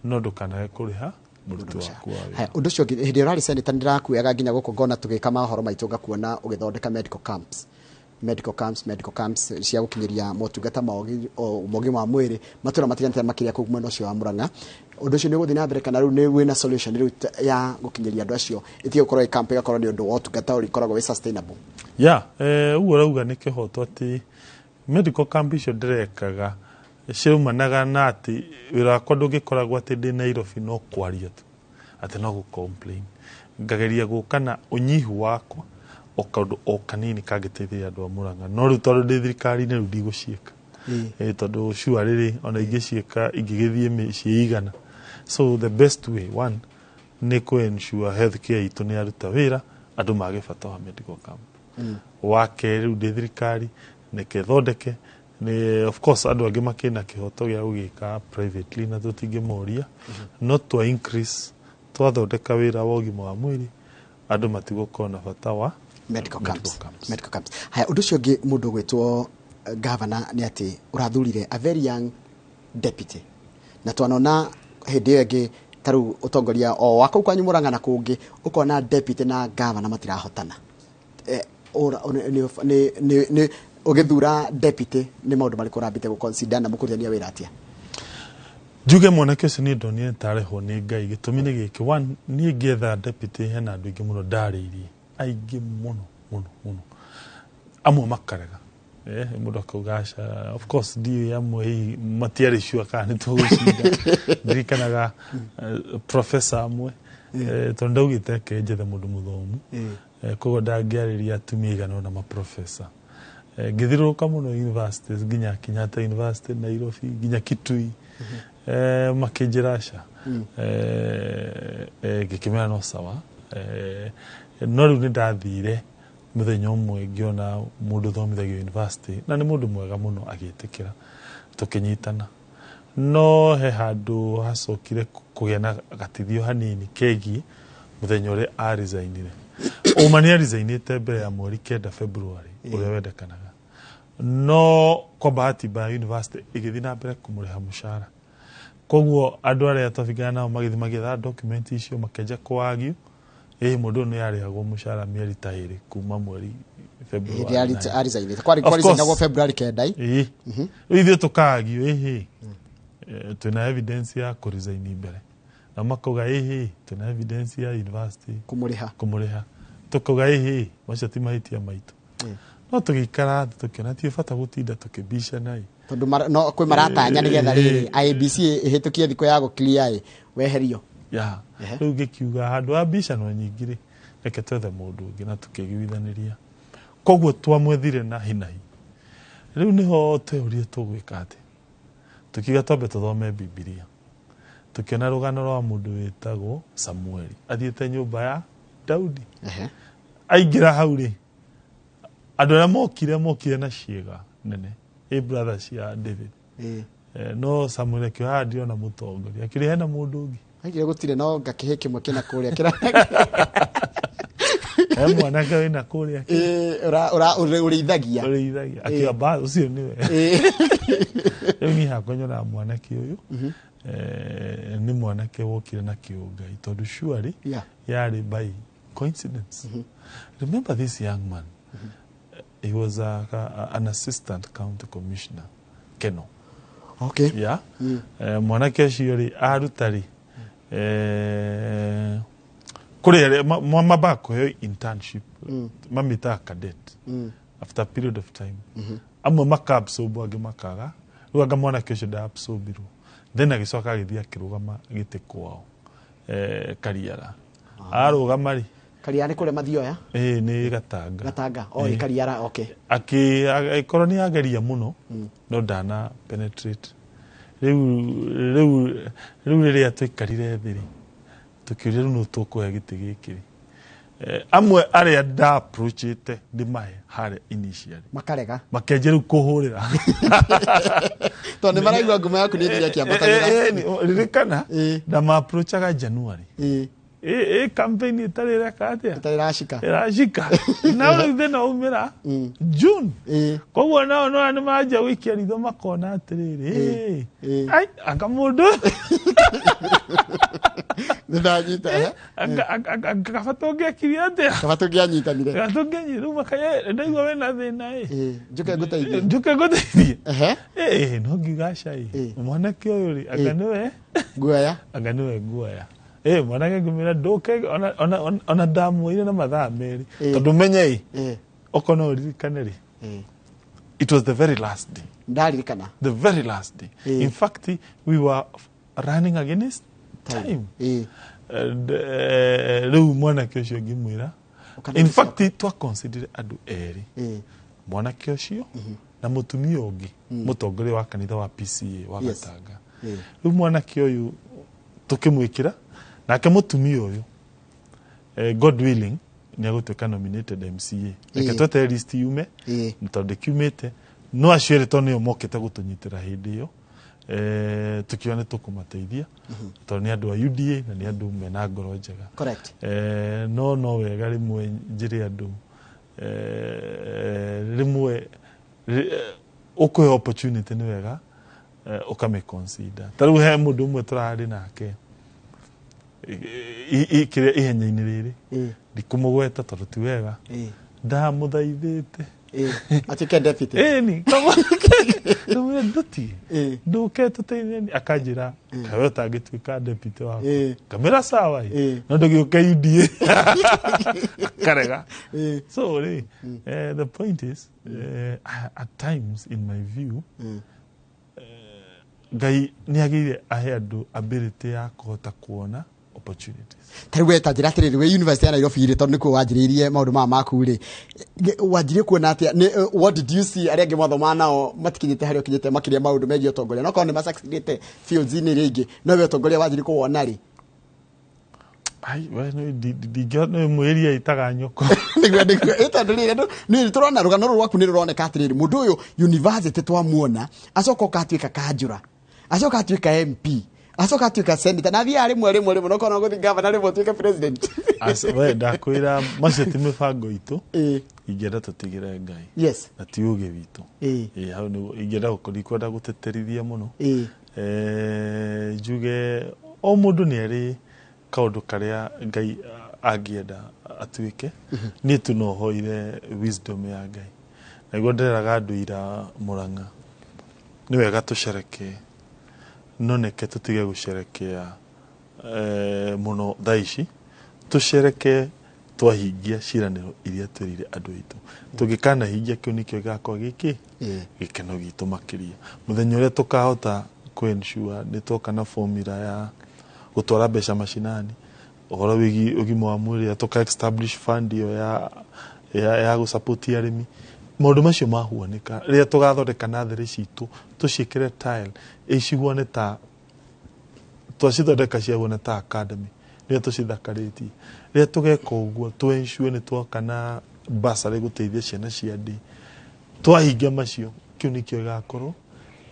no ndũkanage kũrĩha mũruti waku wa wĩra. Ũndũ ũcio hĩndĩ ũrarĩ senator nĩndĩrakuaga nginya gũkũ ngona tũgĩka mahoro maitũ ngakuona ũgĩthondeka medical camps cia gũkinyĩria motungata ma ũgima wa mwĩrĩ matũra matiganĩte makĩria kũu mwena ũcio wa Murang'a. Ũndũ ũcio nĩ ũgũthiĩ na mbere kana rĩu nĩ wĩna solution rĩu ya gũkinyĩria andũ acio ĩtige gũkorwo camp ĩgakorwo nĩ ũndũ wa ũtungata ũrĩa ũkoragwo wĩ sustainable? Ũguo rauga nĩ kĩhoto atĩ medical camp icio ndĩrekaga ciumanaga na atĩ wĩra wakwa ndũngĩkoragwo atĩ ndĩ Nairobi no kwaria tu atĩ no gũ-complain. Ngageria gũka na ũnyihu wakwa o kaũndũ o kanini kangĩteithĩrĩria andũ a Murang'a. No rĩu tondũ ndĩ thirikari-inĩ rĩu ndigũciĩka. Tondũ sure rĩrĩ ona ingĩciĩka ingĩgĩthiĩ mĩciĩ igana. So the best way one nĩ kũ-ensure health care itũ nĩ aruta wĩra andũ mage bata wa medical camp. Wa kerĩ rĩu ndĩ thirikari nĩke thondeke of course andũ angĩ makĩna kĩhoto gĩa gũgĩka privately na tũtingĩmoria no twa increase twathondeka wĩra wa ũgima wa mwĩrĩ andũ matigũkorwo na bata wa medical camps. Haya, ũndũ ũcio ũngĩ mũndũ gwĩtwo governor nĩ atĩ ũrathurire a very young deputy na twanona hĩndĩ ĩyo ĩngĩ ta rĩu ũtongoria o wa kũu kwanyu Murang'a na kũngĩ ũkona deputy na governor matirahotana. Ũgĩthura deputy nĩ maũndũ marĩkũ ũrambĩte gũconsider na mũkũrutithania wĩra atĩa? Njuge mwanake ũcio nĩ ndonire ntarehwo nĩ Ngai. Gĩtũmi nĩ gĩkĩ, one niĩ ngĩetha deputy hena andũ aingĩ mũno ndarĩirie, aingĩ mũno amwe makarega mũndũ akauga aca of course ndiũ amwe matiarĩ sure kana nĩ tũgũcinda. Ndirikanaga professor amwe tondũ ndaugĩte reke njethe mũndũ mũthomu koguo ndangĩarĩria atumia igana na maprofessor. Ngĩthiũrũrũka mũno universities nginya Kenyatta University Nairobi nginya Kitui makĩnjĩra aca ngĩkĩmera no sawa. No rĩu nĩ ndathire mũthenya ũmwe ngĩona mũndũ thomithagio university na nĩ mũndũ mwega mũno agĩtĩkĩra tũkĩnyitana. No he handũ hacokire kũgĩa na gatithio hanini kegiĩ mũthenya ũrĩa aresignire. Umania resignite mbere ya mweri 9 February uria wendekanaga no kwa bahati ba university igithii na mbere kumuriha mushara koguo andu aria twabigana nao magithi magitha document icio makenja kwagio mundu ni arihagwo mushara mieri ta iri kuma mweri February ari zainite kwari zinagwo February 9 ithuĩ tukagio twina evidence ya kuresign mbere na makoga twina evidence ya university kumuriha tukoga macio ti mahitia maitu no tugikara tukiona ti bata gutinda tukibisha nai tondu no kwi maratanya nigetha riri IBC ihitukie thiko ya clear weherio riu gikiuga handu wa bisha no nyingire reke twethe mundu ungi na tukigwithaniria koguo twamwethire na hinahi riu niho tweorie tugwika ati tukiga twambe tuthome Biblia tukiona rugano rwa mundu witagwo Samueli athiete nyumba ya Daudi aingira hau ri andu aria mokire na ciega nene brothers ya David no Samuel akioha ndio na mutongoria akiri hena mundu ungi agire gutire no ngakihe kimwe kina kuria kira mwanake wina kuria urithagia akiamba ucio niwe ni hakonyora mwanake uyu ni mwanake wokire na kiungai tondu surely yari by coincidence. Remember this young man, he was an assistant county commissioner Keno. Okay. Yeah. Mwanake ucio arutari kuri mabako yo internship mamita cadet after a period of time amwe makabsorb age makaga ruga mwanake ucio da absorbiru then agicoka agithia akirugama gite kwao Kariara arugama ri Kariara kule mathioya ni gatanga Kariara okay koroni ageria muno no dana penetrate riu riria twikarire thiri tukiuria no tukuhe giti gikiri amwe aria da approachite ndimahe hare initially makarega makenjeru kuhurira to ne maraigwa nguma yaku ni ndiria kiambatagira ririkana na ma approachaga January campaign irashika na uri thina umira June koguo no ni maja wiki aritho makona atiriri ai akamundu ndanyita akafatonge kiriate akafatonge anyitanire akafatonge ru makaye ndaigwa wena thina njuke gutaithie no gigasha mwanake uyu ri akaniwe guaya mwanake ngumira nduke ona damu ile na mathaa meri tondu menye okono ririkane ri it was the very last day ndaririkana the very last day in fact we were running against time riu mwanake ucio ngimwira in fact twa consider andu eri mwanake ucio na mutumia ungi mutongoria wa kanitha wa PCA wa Gatanga riu mwanake uyu tukimwikira nake mutumia uyu God willing ni agutweka nominated MCA reke twete list yume ntondu kiumite no aciere tonio mokete gutunyitira hindi iyo tukione tukumateithia tondu ni andu wa UDA na ni andu mena ngoro njega correct no wega rimwe njiri andu rimwe ukuhe opportunity ni wega ukame consider taru he mundu umwe turari nake ikire ihenya-ini riri ndikumugweta tondu ti wega ndamuthaithite atuike deputy ni kama no nduti nduke tuteitheni akanjira kawe utangituika deputy wako kamera sawa no ndugiuke UDA karega so the point is at times in my view Ngai niagire ahe andu ability ya kuhota kuona opportunities. Tariwe tajira atiriri we university ya Nairobi ire tondu nikuo wanjiririe maundu ma maku ri wanjirie kuona atia what did you see aria ngimathoma nao matikinyite hario kinyite makiria maundu megie utongoria no korwo ni masucceedite fields ni ringi no we utongoria wanjirie kuona ri ai we no digano mweria itaga nyoko tondu ri ni turona rugano rwaku ni ruroneka atiriri mundu uyu university twamuona acoka ukatuika kanjura acoka atuika MP acoka atuĩka senator na thia rĩmwe no kono gũthi governor rĩmwe atuĩke president we ndakwĩra macio ti mĩbango itũ ingĩenda tũtigĩre Ngai yes na ti ũgĩ witũ hau nĩ ingĩenda kwenda gũteterithia mũno njuge o mũndũ nĩ arĩ kaũndũ karĩa Ngai angĩenda atuĩke niĩ tu no hoire wisdom ya Ngai naguo nderaga andũ ira Murang'a nĩ wega tũcereke noneke tũtige gũcerekea mũno thaa ici tũcereke twahingia ciĩranĩro iria twĩrire andũ aitũ tũngĩkanahingia kĩu nĩkĩo gĩgakorwo gĩkĩ gĩkeno gitũ makĩria mũthenya ũrĩa tũkahota kwensure nĩ twoka na formula ya gũtwara mbeca mashinani ũhoro wĩgiĩ ũgima wa mwĩrĩ tũka establish fund iyo ya gũsupport arĩmi maũndũ macio mahuanĩka rĩrĩa tũgathondeka natharĩ citũ tũciĩkĩre tile icihuane ta twacithondeka ciahuana ta academy rĩrĩa tũcithakarĩtie rĩrĩa tũgeka ũguo twensure nĩ twoka na bursary gũteithia ciana cia ndĩ twahingia macio kĩu nĩkĩo gĩgakorwo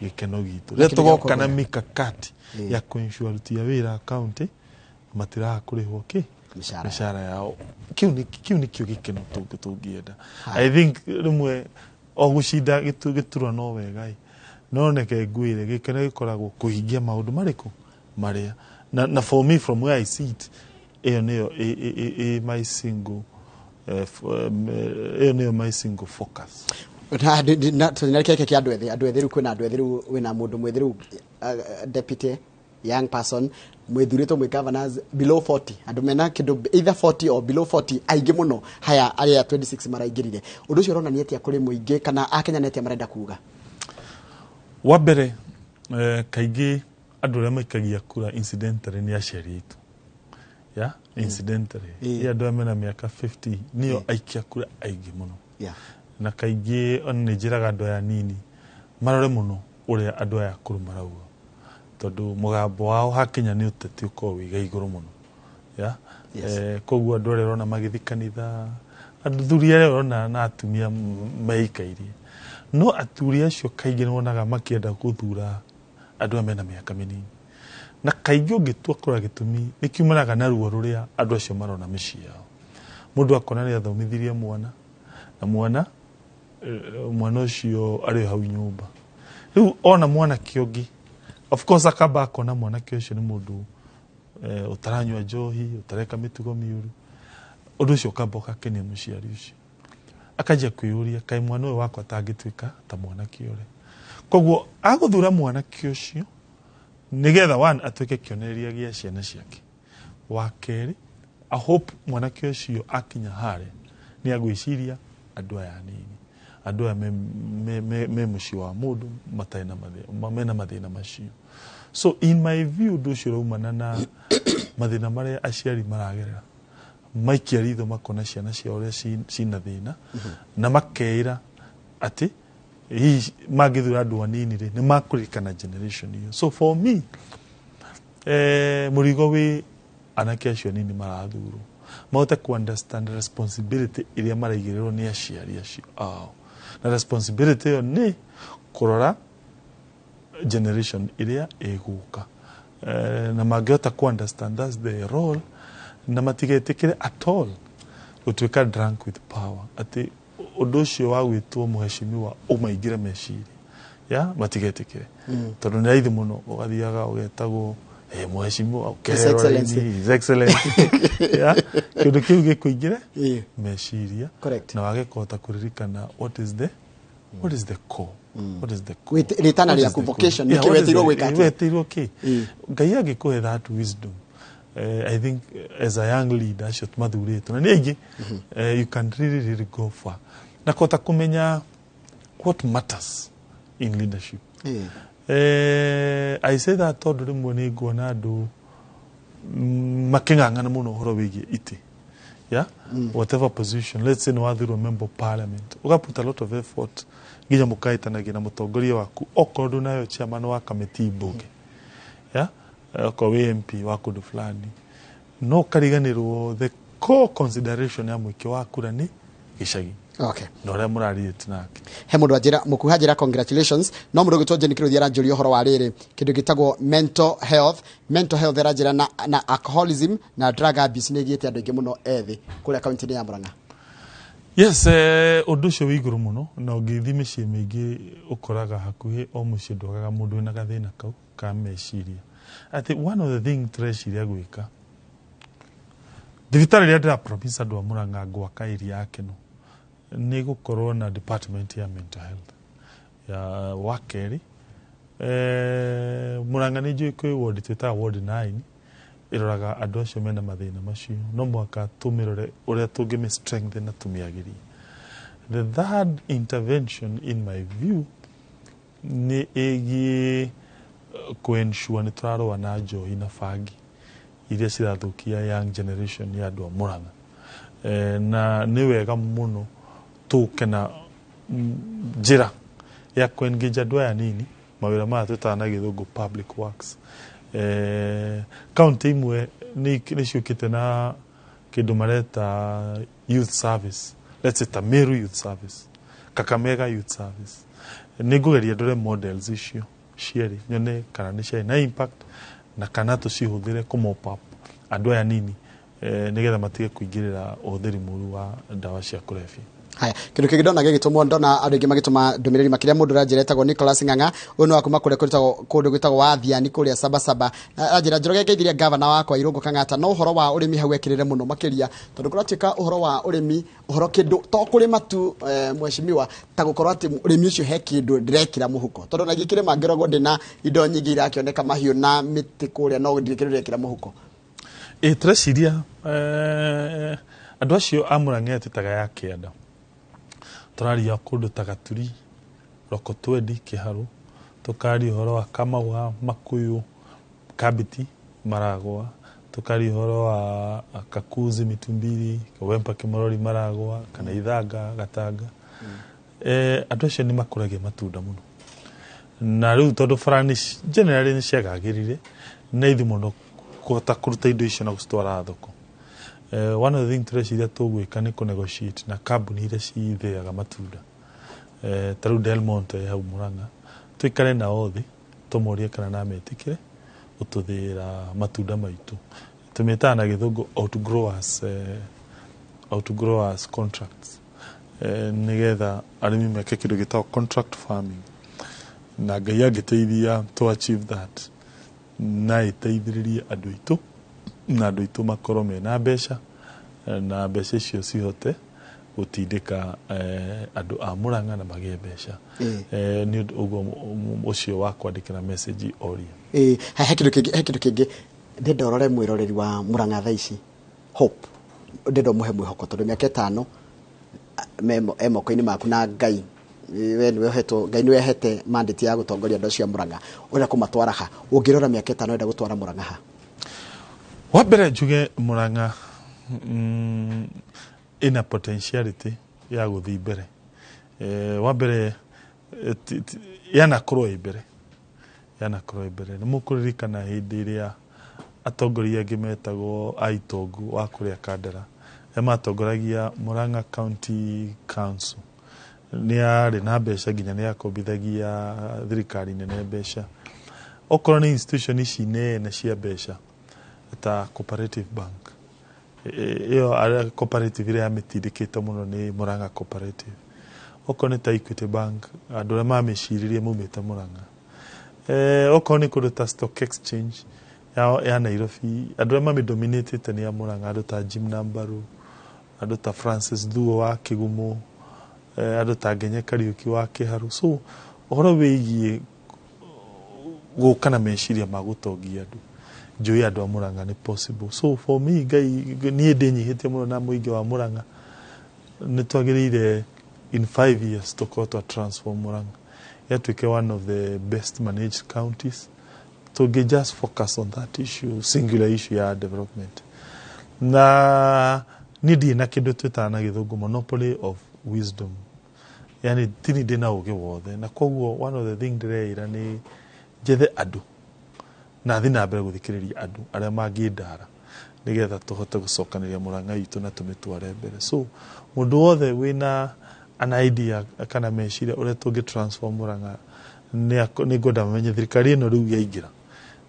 gĩkeno gitũ rĩrĩa tũgoka na mikakati ya kwensure aruti a wĩra county matiraga kũrĩhwo mĩcara yao kĩu nĩkĩo gĩkeno tũngĩenda I think rĩmwe o gũcinda gĩturwa no wega no neke ngwĩre gĩkeno gĩkoragwo kũhingia maũndũ marĩkũ marĩa na for me from where I see it ĩyo nĩyo my single ĩyo nĩyo my single focus na keke kia andũ ethĩ rĩu kwĩna andũ ethĩ rĩu wĩna mũndũ mwethĩ rĩu deputy young person mwethurĩtwo mwĩ governors below 40 andũ mena kĩndũ either 40 or below 40 aingĩ mũno haya arĩa 26 maraingĩrire ũndũ ũcio ũronania atĩa kũrĩ mũingĩ kana akenya netia marenda kuga wa mbere kaingĩ andũ arĩa maikagia kura incidentally nĩ aciari aitũ incidentally andũ mena mĩaka 50 nĩo aikia kura aingĩ mũno na kaingĩ ona nĩ njĩraga andũ aya nini marore mũno ũrĩa andũ aya akũrũ marauga tondũ mũgambo wao hakinya nĩ ũteti ũkorwo wĩga igũrũ mũno koguo andũ arĩa ũrona magĩthi kanitha athuri arĩa ũrona na atumia meikairie no athuri acio kaingĩ nĩ wonaga makĩenda gũthura andũ arĩa mena mĩaka mĩnini na kaingĩ ũngĩtua kũrora gĩtũmi nĩ kiumanaga na ruo rũrĩa andũ acio marona mĩciĩ yao mũndũ akona nĩ athomithirie mwana na mwana ũcio arĩ hau nyũmba rĩu ona mwana kĩongi of course akamba akona mwanake ũcio nĩ mũndũ ũtaranyua njohi ũtareka mĩtugo mĩũru ũndũ ũcio ũkamba ũgakenia mũciari ũcio akanjia kwĩyũria kaĩ mwana ũyũ wakwa atangĩtuĩka ta mwanake ũrĩa koguo agũthura mwanake ũcio nĩgetha one atuĩke kĩonereria gĩa ciana ciake wa kerĩ I hope mwanake ũcio akinya harĩa nĩ agwĩciria andũ aya nini andũ aya me mũciĩ wa mũndũ mena mathĩna macio so in my view ũndũ ũcio raumana na mathĩna marĩa aciari maragerera maikia ritho makona ciana ciao ũrĩa cina thĩna na makeĩra atĩ mangĩthura andũ anini rĩ nĩ makũririkana generation iyo so for me mũrigo wĩ anake acio nini marathurwo mahote ku understand responsibility iria maraigĩrĩrwo nĩ aciari acio na responsibility ĩyo nĩ kũrora generation iria ĩgũka na mangĩhota ku understand that's the role na matigetĩkĩre at all gũtuĩka drunk with power atĩ ũndũ ũcio wa gwĩtwo mũheshimiwa ũmaingĩre meciria matigetĩkĩre tondũ nĩ raithi mũno ũgathiaga ũgetagwo mũheshimiwa his excellency kĩndũ kĩu gĩkũingĩre meciria na wage kũhota kũririkana what is the core rĩtana rĩaku vocation nĩ kĩwetirwo gwĩka wetirwo kĩ Ngai agĩkũhe that wisdom I think as a young leader acio mathurĩtwo na nĩ aingĩ you can really go far na kũhota kũmenya what matters in leadership I say that tondũ rĩmwe nĩ nguona andũ makĩng'ang'ana mũno ũhoro wĩgiĩ itĩ whatever position let's say nĩ wathurwo member of parliament put a lot of effort nginya mũkaĩtanagia na mũtongoria waku okorwo ndũnayo chairman wa kamĩtĩ mbunge okorwo wĩ MP wa kũndũ fulani no kariganĩrwo the core consideration ya mũingĩ wa kura nĩ gicagi okay na ũrĩa mũrarĩte nake he mũndũ anjĩra mũkuha njĩra congratulations no mũndũ gĩtwo Jeni Kĩrũthi aranjũria ũhoro wa rĩrĩ kĩndũ gĩtagwo mental health aranjĩra na alcoholism na drug abuse nĩ ĩgĩte andũ aingĩ mũno ethĩ kũrĩa kaunti-inĩ ya Murang'a. Yes, ũndũ ũcio wĩ igũrũ mũno na ũngĩthiĩ mĩciĩ mĩingĩ ũkoraga hakuhĩ o mũciĩ ndwagaga mũndũ wĩna gathĩna kau ka meciria. I think one of the thing tũreciria gwĩka thibitarĩ ĩrĩa ndĩrapromise andũ a Murang'a gwaka area yake no nĩ gũkorwo na department ya mental health ya wa keerĩ Murang'a nĩ njũĩ kwĩ ward twĩtaga ward 9 ĩroraga andũ acio mena mathĩna macio no mwaka tũmĩrore ũrĩa tũngĩmĩ strengthen na tũmĩagĩrie. The third intervention in my view nĩ ĩgiĩ kũ-ensure nĩ tũrarũa na njohi na bangi iria cirathũkia young generation ya andũ a Murang'a. Na nĩ wega mũno tũke na njĩra ya kũ-engage andũ aya nini mawĩra maya twĩtaga na gĩthũngũ public works. Kaunti imwe nĩ ciũkĩte na kĩndũ mareta youth service, let's say ta Meru youth service, Kakamega youth service. Nĩ ngũgeria ndore models icio cierĩ nyone kana nĩ ciarĩ na impact na kana tũcihũthĩre kũ-mop up andũ aya nini nĩgetha matige kũingĩrĩra ũhũthĩri mũru wa ndawa cia kũrebia. Haya kĩndũ kĩngĩ ndona gĩgĩtũmwo ndona andũ aingĩ magĩtũma ndũmĩrĩri makĩria mũndũ aranjĩra etagwo Nicholas Ng'ang'a ũyũ nĩ wakuma kũndũ gwĩtagwo Wathiani kũrĩa Sabasaba aranjĩra njoroge ngeithirie gavana wakwa Irungu Kang'ata no ũhoro wa ũrĩmi hau ekĩrĩre mũno makĩria tondũ kũratuĩka ũhoro wa ũrĩmi ũhoro kĩndũ to kũrĩma tu mheshimiwa ta gũkorwo atĩ ũrĩmi ũcio he kĩndũ ndĩrekĩra mũhuko tondũ na gĩkĩrĩma ngĩrogwo ndĩna indo nyingĩ irakĩoneka mahiũ na mĩtĩ kũrĩa no ndĩrekĩra mũhuko. Tũreciria andũ acio a Murang'a twĩtaga ya kĩanda tũraria kũndũ ta Gaturi, Rokotwendi, Kĩharũ, tũkaria ũhoro wa Kamawa, Makuyu, Kabiti, Maragwa, tũkaria ũhoro wa Kakuzi, Mitumbiri, Wempa, Kĩmarori, Maragwa, kana Ithanga, Gatanga. Andũ acio nĩ makũragia matunda mũno. Na rĩu tondũ barani generally nĩ ciagagĩrire na ithi mũno kũhota kũruta indo icio na gũcitwara thoko. One of the things tũreciria tũgwĩka nĩ kũ-negotiate na kambuni iria cithĩaga matunda. Ta rĩu Del Monte hau Murang'a tũikare nao thĩ tũmorie kana no metĩkĩre gũtũthĩĩra matunda maitũ. Tũmĩtaga na gĩthũngũ outgrowers contracts. Nĩgetha arĩmi meke kĩndũ gĩtagwo contract farming. Na Ngai angĩteithia to achieve that na ĩteithĩrĩrie andũ aitũ na andũ aitũ makorwo mena mbeca na mbeca icio cihote gũtindĩka andũ a Murang'a na magĩe mbeca. Nĩ ũguo ũcio wa kwandĩkĩra message oria. He kĩndũ kĩngĩ ndenda ũrore mwĩroreri wa Murang'a thaa ici hope ndenda ũmũhe mwĩhoko tondũ mĩaka 5 moko-inĩ maku na Ngai we nĩwe ũhetwo Ngai nĩwe ũhete mandate ya gũtongoria andũ acio a Murang'a ũrĩa kũmatwara ha ũngĩrora mĩaka 5 wenda gũtwara Murang'a ha. Wa mbere njuge Murang'a ina potentiality ya gũthiĩ mbere. Wa mbere yanakorwo ĩ mbere nĩ mũkũririkana hĩndĩ ĩrĩa atongoria angĩ metagwo Aitongu wa kũrĩa Kandara matongoragia Murang'a County Council nĩ arĩ na mbeca nginya nĩ akombithagia thirikari nene mbeca okorwo nĩ institution ici nene cia mbeca ta Cooperative Bank ĩyo cooperative ĩrĩa yamĩtindĩkĩte mũno nĩ Murang'a Cooperative. Okorwo nĩ ta Equity Bank andũ arĩa mamĩciririe maumĩte Murang'a. Okorwo nĩ kũndũ ta Stock Exchange ya Nairobi andũ arĩa mamĩdominatĩte nĩ a Murang'a andũ ta Jim Nambaru andũ ta Francis Thuo wa Kĩgumo andũ ta Ngenye Kariuki wa Kĩharũ. So ũhoro wĩgiĩ gũka na meciria ma gũtongia andũ njũĩ andũ a Murang'a nĩ possible. So for me Ngai niĩ ndĩnyihĩtie mũno na mũingĩ wa Murang'a nĩ twagĩrĩire in 5 years tũkorwo twa transform Murang'a yatuĩke one of the best managed counties. Tũngĩ just focus on that issue singular issue ya development. Na niĩ ndirĩ na kĩndũ twĩtaga na gĩthũngũ monopoly of wisdom. Yani tini ndĩ na ũgĩ wothe na koguo one of the thing ndĩreĩra nĩ njethe andũ na thiĩ na mbere gũthikĩrĩria andũ arĩa mangĩndara nigetha tuhote gucokaniria Murang'a itu na tumitware mbere. So mundu wothe wina an idea kana meciria uria tungi transform Murang'a ni ngoda menye thirikari ino riu yaingira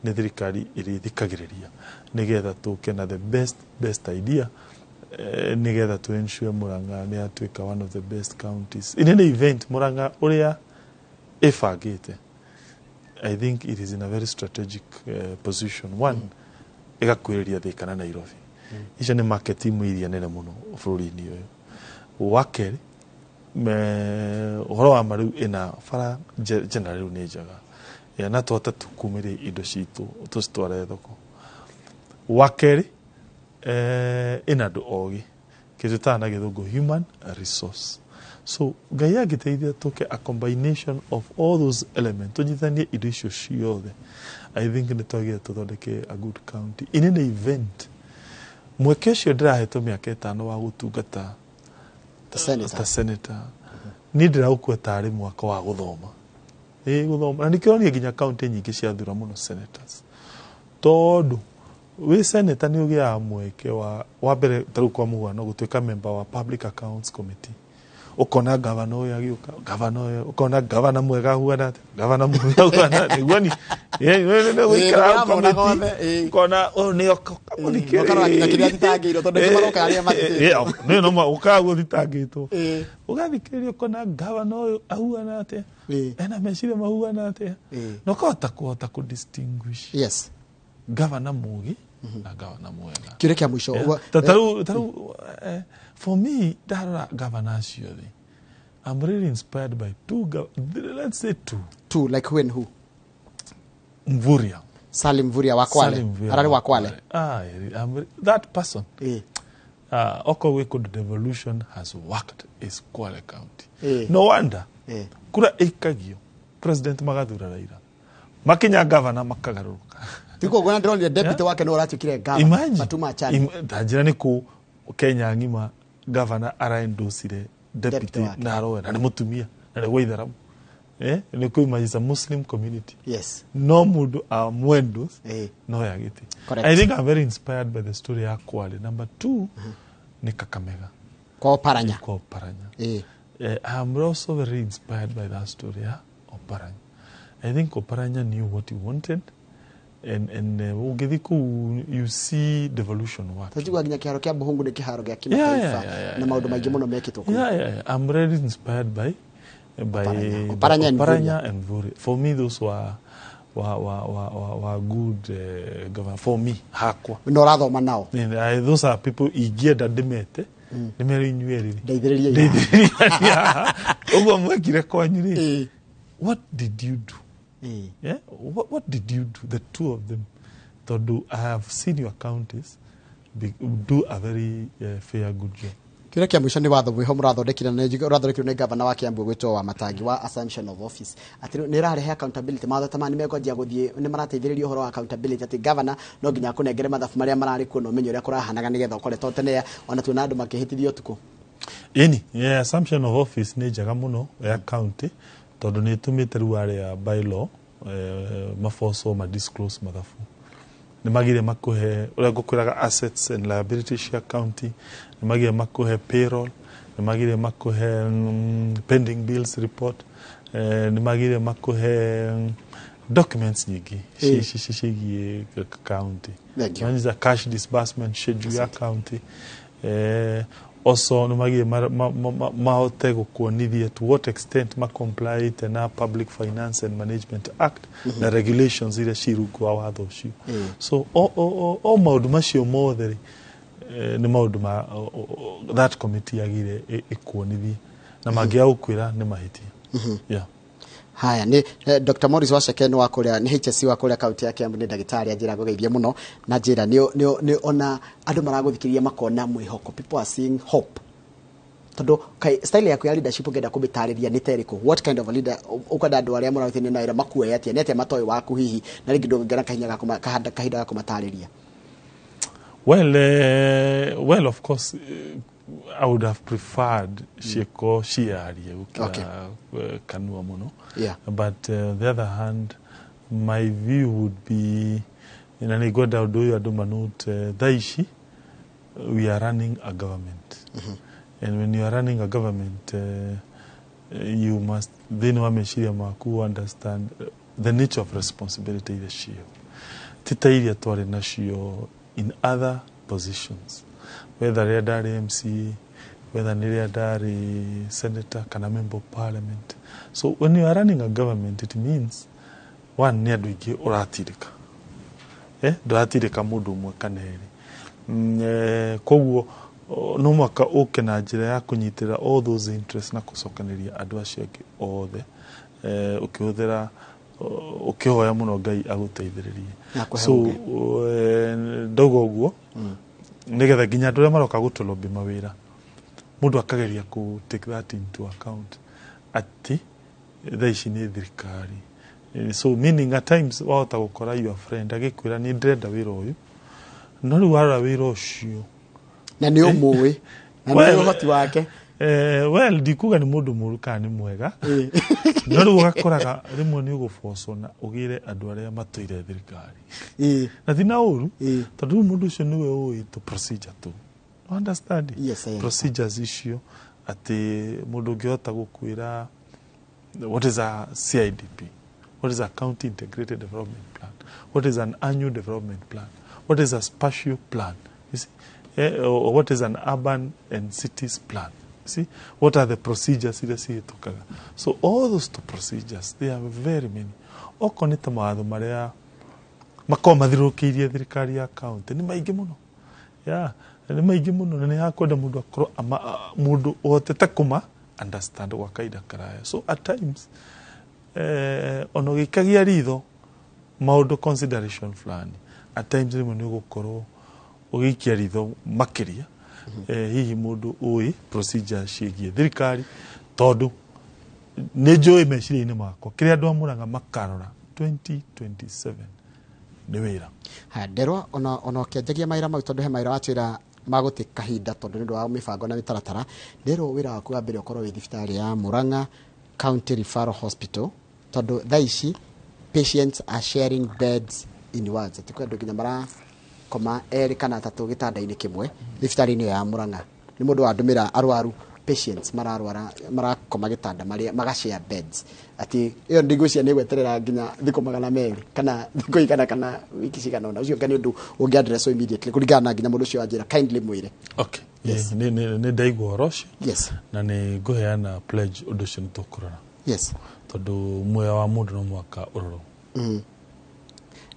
ni thirikari iri thikagiriria nigetha tuke na the best idea nigetha to ensure Murang'a ni atuika one of the best counties in any event. Murang'a uria ifagite, I think it is in a very strategic position. One, igakwiriria Thika na Nairobi. Icio ni market iria nene muno bururi-ini uyu. Wa keri, uhoro wa mariu ina bara general ni njaga. Na tuhota tukumire indo citu tucitware thoko. Wa keri, ina andu ogi kitutana na githungu human resource. So Ngai agiteithia tuke a combination of all those elements tunyithanie indo icio ciothe. I think ni twagire tuthondeke a good county in an event. Mweke cio ndirahetwo miaka 5 wa gutungata ta senator ni ndiraukua tari mwaka wa guthoma guthoma na nikironi nginya county nyingi cia thura muno senators tondu we senator ni ugia mweke wa mbere taru kwa muhano gutuika member wa public accounts committee. Ukona gavana uyu agiuka gavana uyu ukona gavana mwega huana gavana mwega huana niguoni ne wikara committee ukona ni okamunikire ukara kinya thitangiro tondu kimaroka aria matite no ukagu thitangito ugathikiriria ukona gavana uyu ahuana ate ena meciria mahuana ate no kuhota ku distinguish yes gavana mugi na gavana mwega kire kia mwisho taru for me that governor surely I'm really inspired by let's say two like who Mvuria Salim Mvuria wa Kwale arari wa Kwale that person Okwe Code Devolution has worked is Kwale County no wonder kura ikagio President Magathura Raila makinya governor makagaruka tiko gona ndroni deputy wake no ratukire governor matuma chani tajira ni ku Kenya ngima governor araendosire deputy na roe na mutumia na weitharamu ni kuima is a Muslim community yes no mudu amwendos no yagiti. I think I'm very inspired by the story ya Kwale. Number 2 ni Kakamega kwa Paranya I'm also very inspired by that story ya Oparanya. I think Oparanya knew what he wanted and ugithiku you see devolution work. Tajua ginya kiharo kia Buhungu ni kiharo gia kimataifa na maundu maingi muno mekitwo. I'm really inspired by Oparanya and Mvuri. For me those were good governor for me hakwa. No rathoma nao. Those are people igienda ndimete nimeri inyueriri. Ndeithiriria. Ugo mwekire kwanyu ri. What did you do? Yeah, what did you do? The two of them, I have seen your counties do a very fair good job. Kira kia mwisho ni watho mwiho murathondekira ni governor wa Kiambu gwitwo wa Matangi wa assumption of office ati ni rarehe accountability matho tamani megojia guthie ni marateithiriria uhoro wa accountability ati governor no nginya kunengere mathafu maria marari kuo no menyo uria kurahanaga nigetha ukore totene ona tu na andu makihitithio tuko assumption of office ni njaga muno ya county tondu ni tumite ruare ya bylaw mafoso ma disclose mathafu ni magire makuhe uria gukwiraga assets and liabilities cia county ni magire makuhe payroll ni magire makuhe pending bills report ni magire makuhe documents nyingi shigie county yani za cash disbursement schedule ya county also no magire mahote gukuonithia to what extent ma comply na Public Finance and Management Act na regulations ile ciruku wa watho cio so all maundu macio mothe ni maundu ma that committee agire ikuonithia na magia ukwira ni mahitia haya ni Dr. Morris Washeken wa kuria ni HSC wa kuria kaunti ya Kiambu ni ndagitari ajira gogeithia muno na njira ni ona andu maraguthikiria makona mwihoko people are seeing hope todo kai style ya kuya leadership ugenda kubitariria ni teriko what kind of a leader ukada andu aria murathini na ira makuwe atia nete matoi waku hihi na ringi ndongera kahinya gakoma kahanda kahinda gakumatariria well of course I would have preferred Sheko Shiarie Kanua Mono. But the other hand, my view would be na nĩ ngwenda ũndũ ũyũ andũ manute thaa ici we are running a government and when you are running a government you must thĩinĩ wa meciria maku understand the nature of responsibility iria cio tita iria twarĩ nacio in other positions whether rĩrĩa ndarĩ MCA whether nĩrĩa ndarĩ senator kana member of parliament. So when you are running a government it means one nĩ andũ aingĩ ũratirĩka ndũratirĩka mũndũ ũmwe kana erĩ koguo no mwaka ũke na njĩra ya kũnyitĩra all those interests na kũcokanĩria andũ acio angĩ othe ũkĩhũthĩra ũkĩhoya mũno Ngai agũteithĩrĩrie. So ndauga ũguo nĩgetha nginya andũ arĩa maroka gũtũlobby mawĩra mũndũ akageria ku take that into account ati thaa ici nĩ thirikari. So meaning at times wahota gũkora your friend agĩkwĩra nĩ ndĩrenda wĩra ũyũ no rĩu warora wĩra ũcio na nĩ ũmũĩ na nĩ ũhoti wake well ndikuga nĩ mũndũ mũru kana nĩ mwega no rĩu ũgakoraga rĩmwe nĩ ũgũbocwo na ũgĩre andũ arĩa matũire thirikari na ti na ũru tondũ rĩu mũndũ ũcio nĩwe ũĩ to procedure tu understand procedures icio atĩ mũndũ ũngĩhota gũkwĩra what is a CIDP, what is a county integrated development plan, what is an annual development plan, what is a spatial plan, you see, or what is an urban and cities plan, you see, what are the procedures iria cihĩtũkaga. So all those procedures they are very many. Okorwo nĩ ta mawatho marĩa makorwo mathiũrũrũkĩirie thirikari ya county nĩ maingĩ mũno nĩ maingĩ mũno na nĩ hakwenda mũndũ akorwo mũndũ ũhotete kũma understand gwa kaida karaya. So at times ono gĩkagia ritho maũndũ consideration fulani at times rĩmwe nĩ ũgũkorwo ũgĩikia ritho makĩria hihi mũndũ ũĩ procedure ciĩgiĩ thirikari tondũ nĩ njũĩ meciria-inĩ makwa kĩrĩa andũ a Murang'a makarora 2027 nĩ wĩra Nderwa ona ũkĩanjagia mawĩra mau tondũ he mawĩra watwĩra magũtĩ kahinda tondũ nĩ ũndũ wa mĩbango na mĩtaratara. Nderwo wĩra waku wa mbere ũkorwo wĩ thibitarĩ ya Murang'a County Referral Hospital tondũ thaa ici patients are sharing beds in wards ati kwa andũ nginya marakoma erĩ kana atatũ gĩtanda-inĩ kĩmwe thibitarĩ-inĩ ya Murang'a. Nĩ mũndũ wa ndũmĩra arwaru patients marakoma gĩtanda marĩa magashare beds ati iyo ndigũcia nĩ gweterera nginya thikũ 200 kana thikũ igana kana wiki cigana ona ucio ngani ũndũ ũngĩ address immediately kũringana na nginya mũndũ ũcio wanjĩra kindly mwĩre. Okay nĩ ndaigua ũhoro na nĩ ngũheana pledge ũndũ ũcio nĩ tũkũrora tondũ muoyo wa mũndũ no mwaka ũrorwo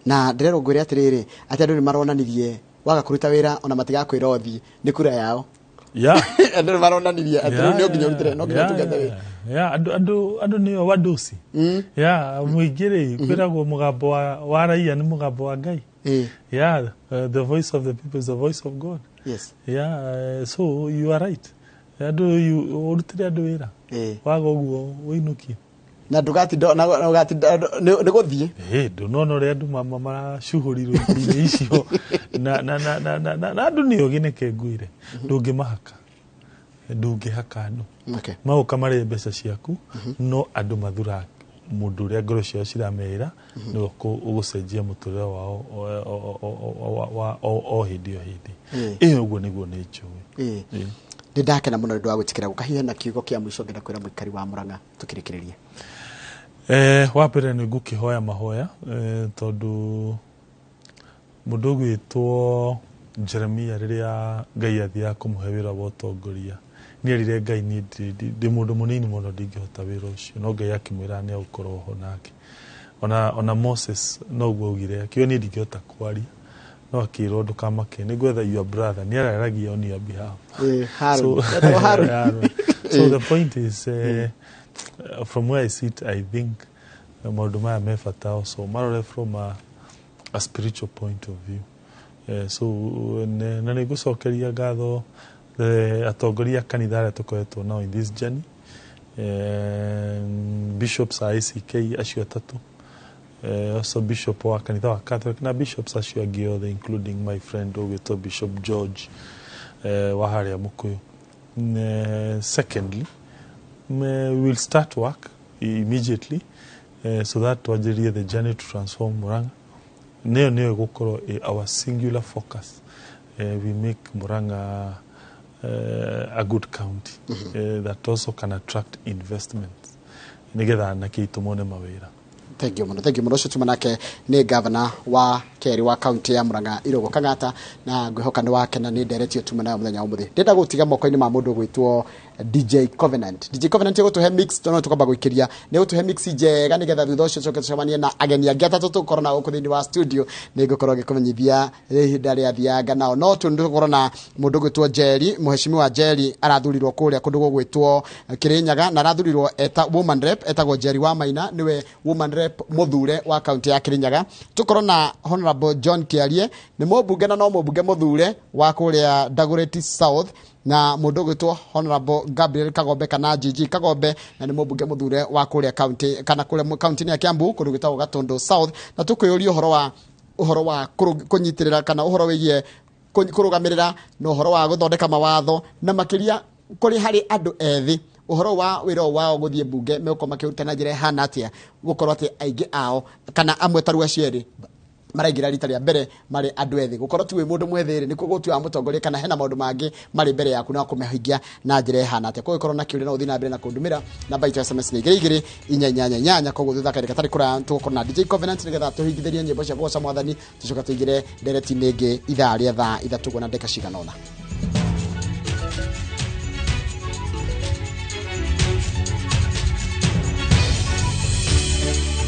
na ndĩrerwo ngwĩre atĩrĩrĩ atĩ andũ nĩ maronanirie waga kũruta wĩra ona matigakwĩra ũthiĩ nĩ kura yao andũ maronanirie atĩ nĩ nginya ũrutire no nginya tungete wĩra andũ nĩo wadosi mũingĩ rĩ kwĩragwo mũgambo wa raia nĩ mũgambo wa Ngai the voice of the people is the voice of God. So you are right andũ ũrutire andũ wĩra waga ũguo wĩinũkie na ndũgatinda nĩ gũthiĩ ndũnona ũrĩa andũ maracuhũrirwo irio icio na andũ nĩo gĩneke ngwĩre ndũngĩhaka andũ maũka marĩ mbeca ciaku no andũ mathura mũndũ ũrĩa ngoro ciao ciramera nĩwe ũgũcenjia mũtũrĩre wao o hĩndĩ ĩyo ũguo nĩguo nĩ njũĩ. Nĩ ndakena mũno nĩ ndagwĩtĩkĩra gũkahihe na kiugo kĩa mũico ngenda kwĩra mũikari wa Murang'a tũkĩrĩkĩrĩria. Wa mbere nĩ ngũkĩhoya mahoya tondũ mũndũ ũgwĩtwo Jeremia rĩrĩa Ngai athiaga kũmũhe wĩra wa ũtongoria nĩ erire Ngai ndĩ mũndũ mũnini mũno ndingĩhota wĩra ũcio no Ngai akĩmwĩra nĩ agũkorwo ho nake. Ona Moses no guo augire akĩo niĩ ndingĩhota kwaria no akĩrwo ndũkamake nĩ gwetha your brother nĩ araragia on your behalf. So the point is from where I sit I think maũndũ maya me bata also marore from a spiritual point of view. So na nĩ ngũcokeria ngatho atongoria kanitha arĩa tũkoretwo nao in this journey bishops a ACK acio atatũ also bishop wa kanitha wa Catholic na bishops acio angĩ othe including my friend ũgwĩtwo Bishop George wa harĩa Mũkũyũ. Secondly we will start work immediately so that twanjĩrie the journey to transform Murang'a nĩyo gũkorwo our singular focus. We make Murang'a a good county that also can attract investments nigetha na kiitumone mawira. Thank you muno cio tumanake ni governor wa keerĩ wa county ya Murang'a Irungu Kang'ata na ngwihoka ni wake na ni nderetio tumana muthenya umuthi ndenda gutiga moko-ini ma mundu gwitwo DJ Covenant gutuhe mix tono tukamba guikiria ni gutuhe mix njega nigetha thutha ucio coke tucemanie na ageni angi atatu tukorwo na guku thiini wa studio ni ngukorwo ngikumenyithia ihinda ria thianga nao no tukorwo na mundu gwitwo Jerry muheshimiwa Jerry arathurirwo kuria kundu gwitwo Kirinyaga na arathurirwo eta woman rep etagwo Jerry wa Maina niwe woman rep muthure wa county ya Kirinyaga. Tukorwo na Honorable John Keerĩ ni mubunge na no mubunge muthure wa kuria Dagoretti South na mundu gwitwo Honorable Gabriel Kagombe kana GG Kagombe na ni mubunge muthure wa kuria county kana kuria county ya Kiambu kundu gwitagwo Gatondo South na tukuyuria uhoro wa kunyitirira kana uhoro wigie kurugamirira na uhoro wa guthondeka mawatho na makiria kuri hari andu ethi uhoro wa wiro wao guthie bunge meko makirutana njira hana atia gukorwo ati aingi ao kana amwe tarua cieri maraingira rita ria mbere mari andu ethi gukorwo ti we mundu mwethiri ni kugutua mutongoria kana hena maundu mangi mari mbere yaku na kumehingia na njira hana atia kugikorwo na kiuri na uthina mbere na kundumira namba itu SMS ni 2288 koguo thutha kaire katari kura tukorwo na DJ Covenant nigetha tuhingithirie nyimbo cia goca mwathani tucoka tuingire ndereti ningi ithaa ria thaa ithatu na ndeka cigana ona.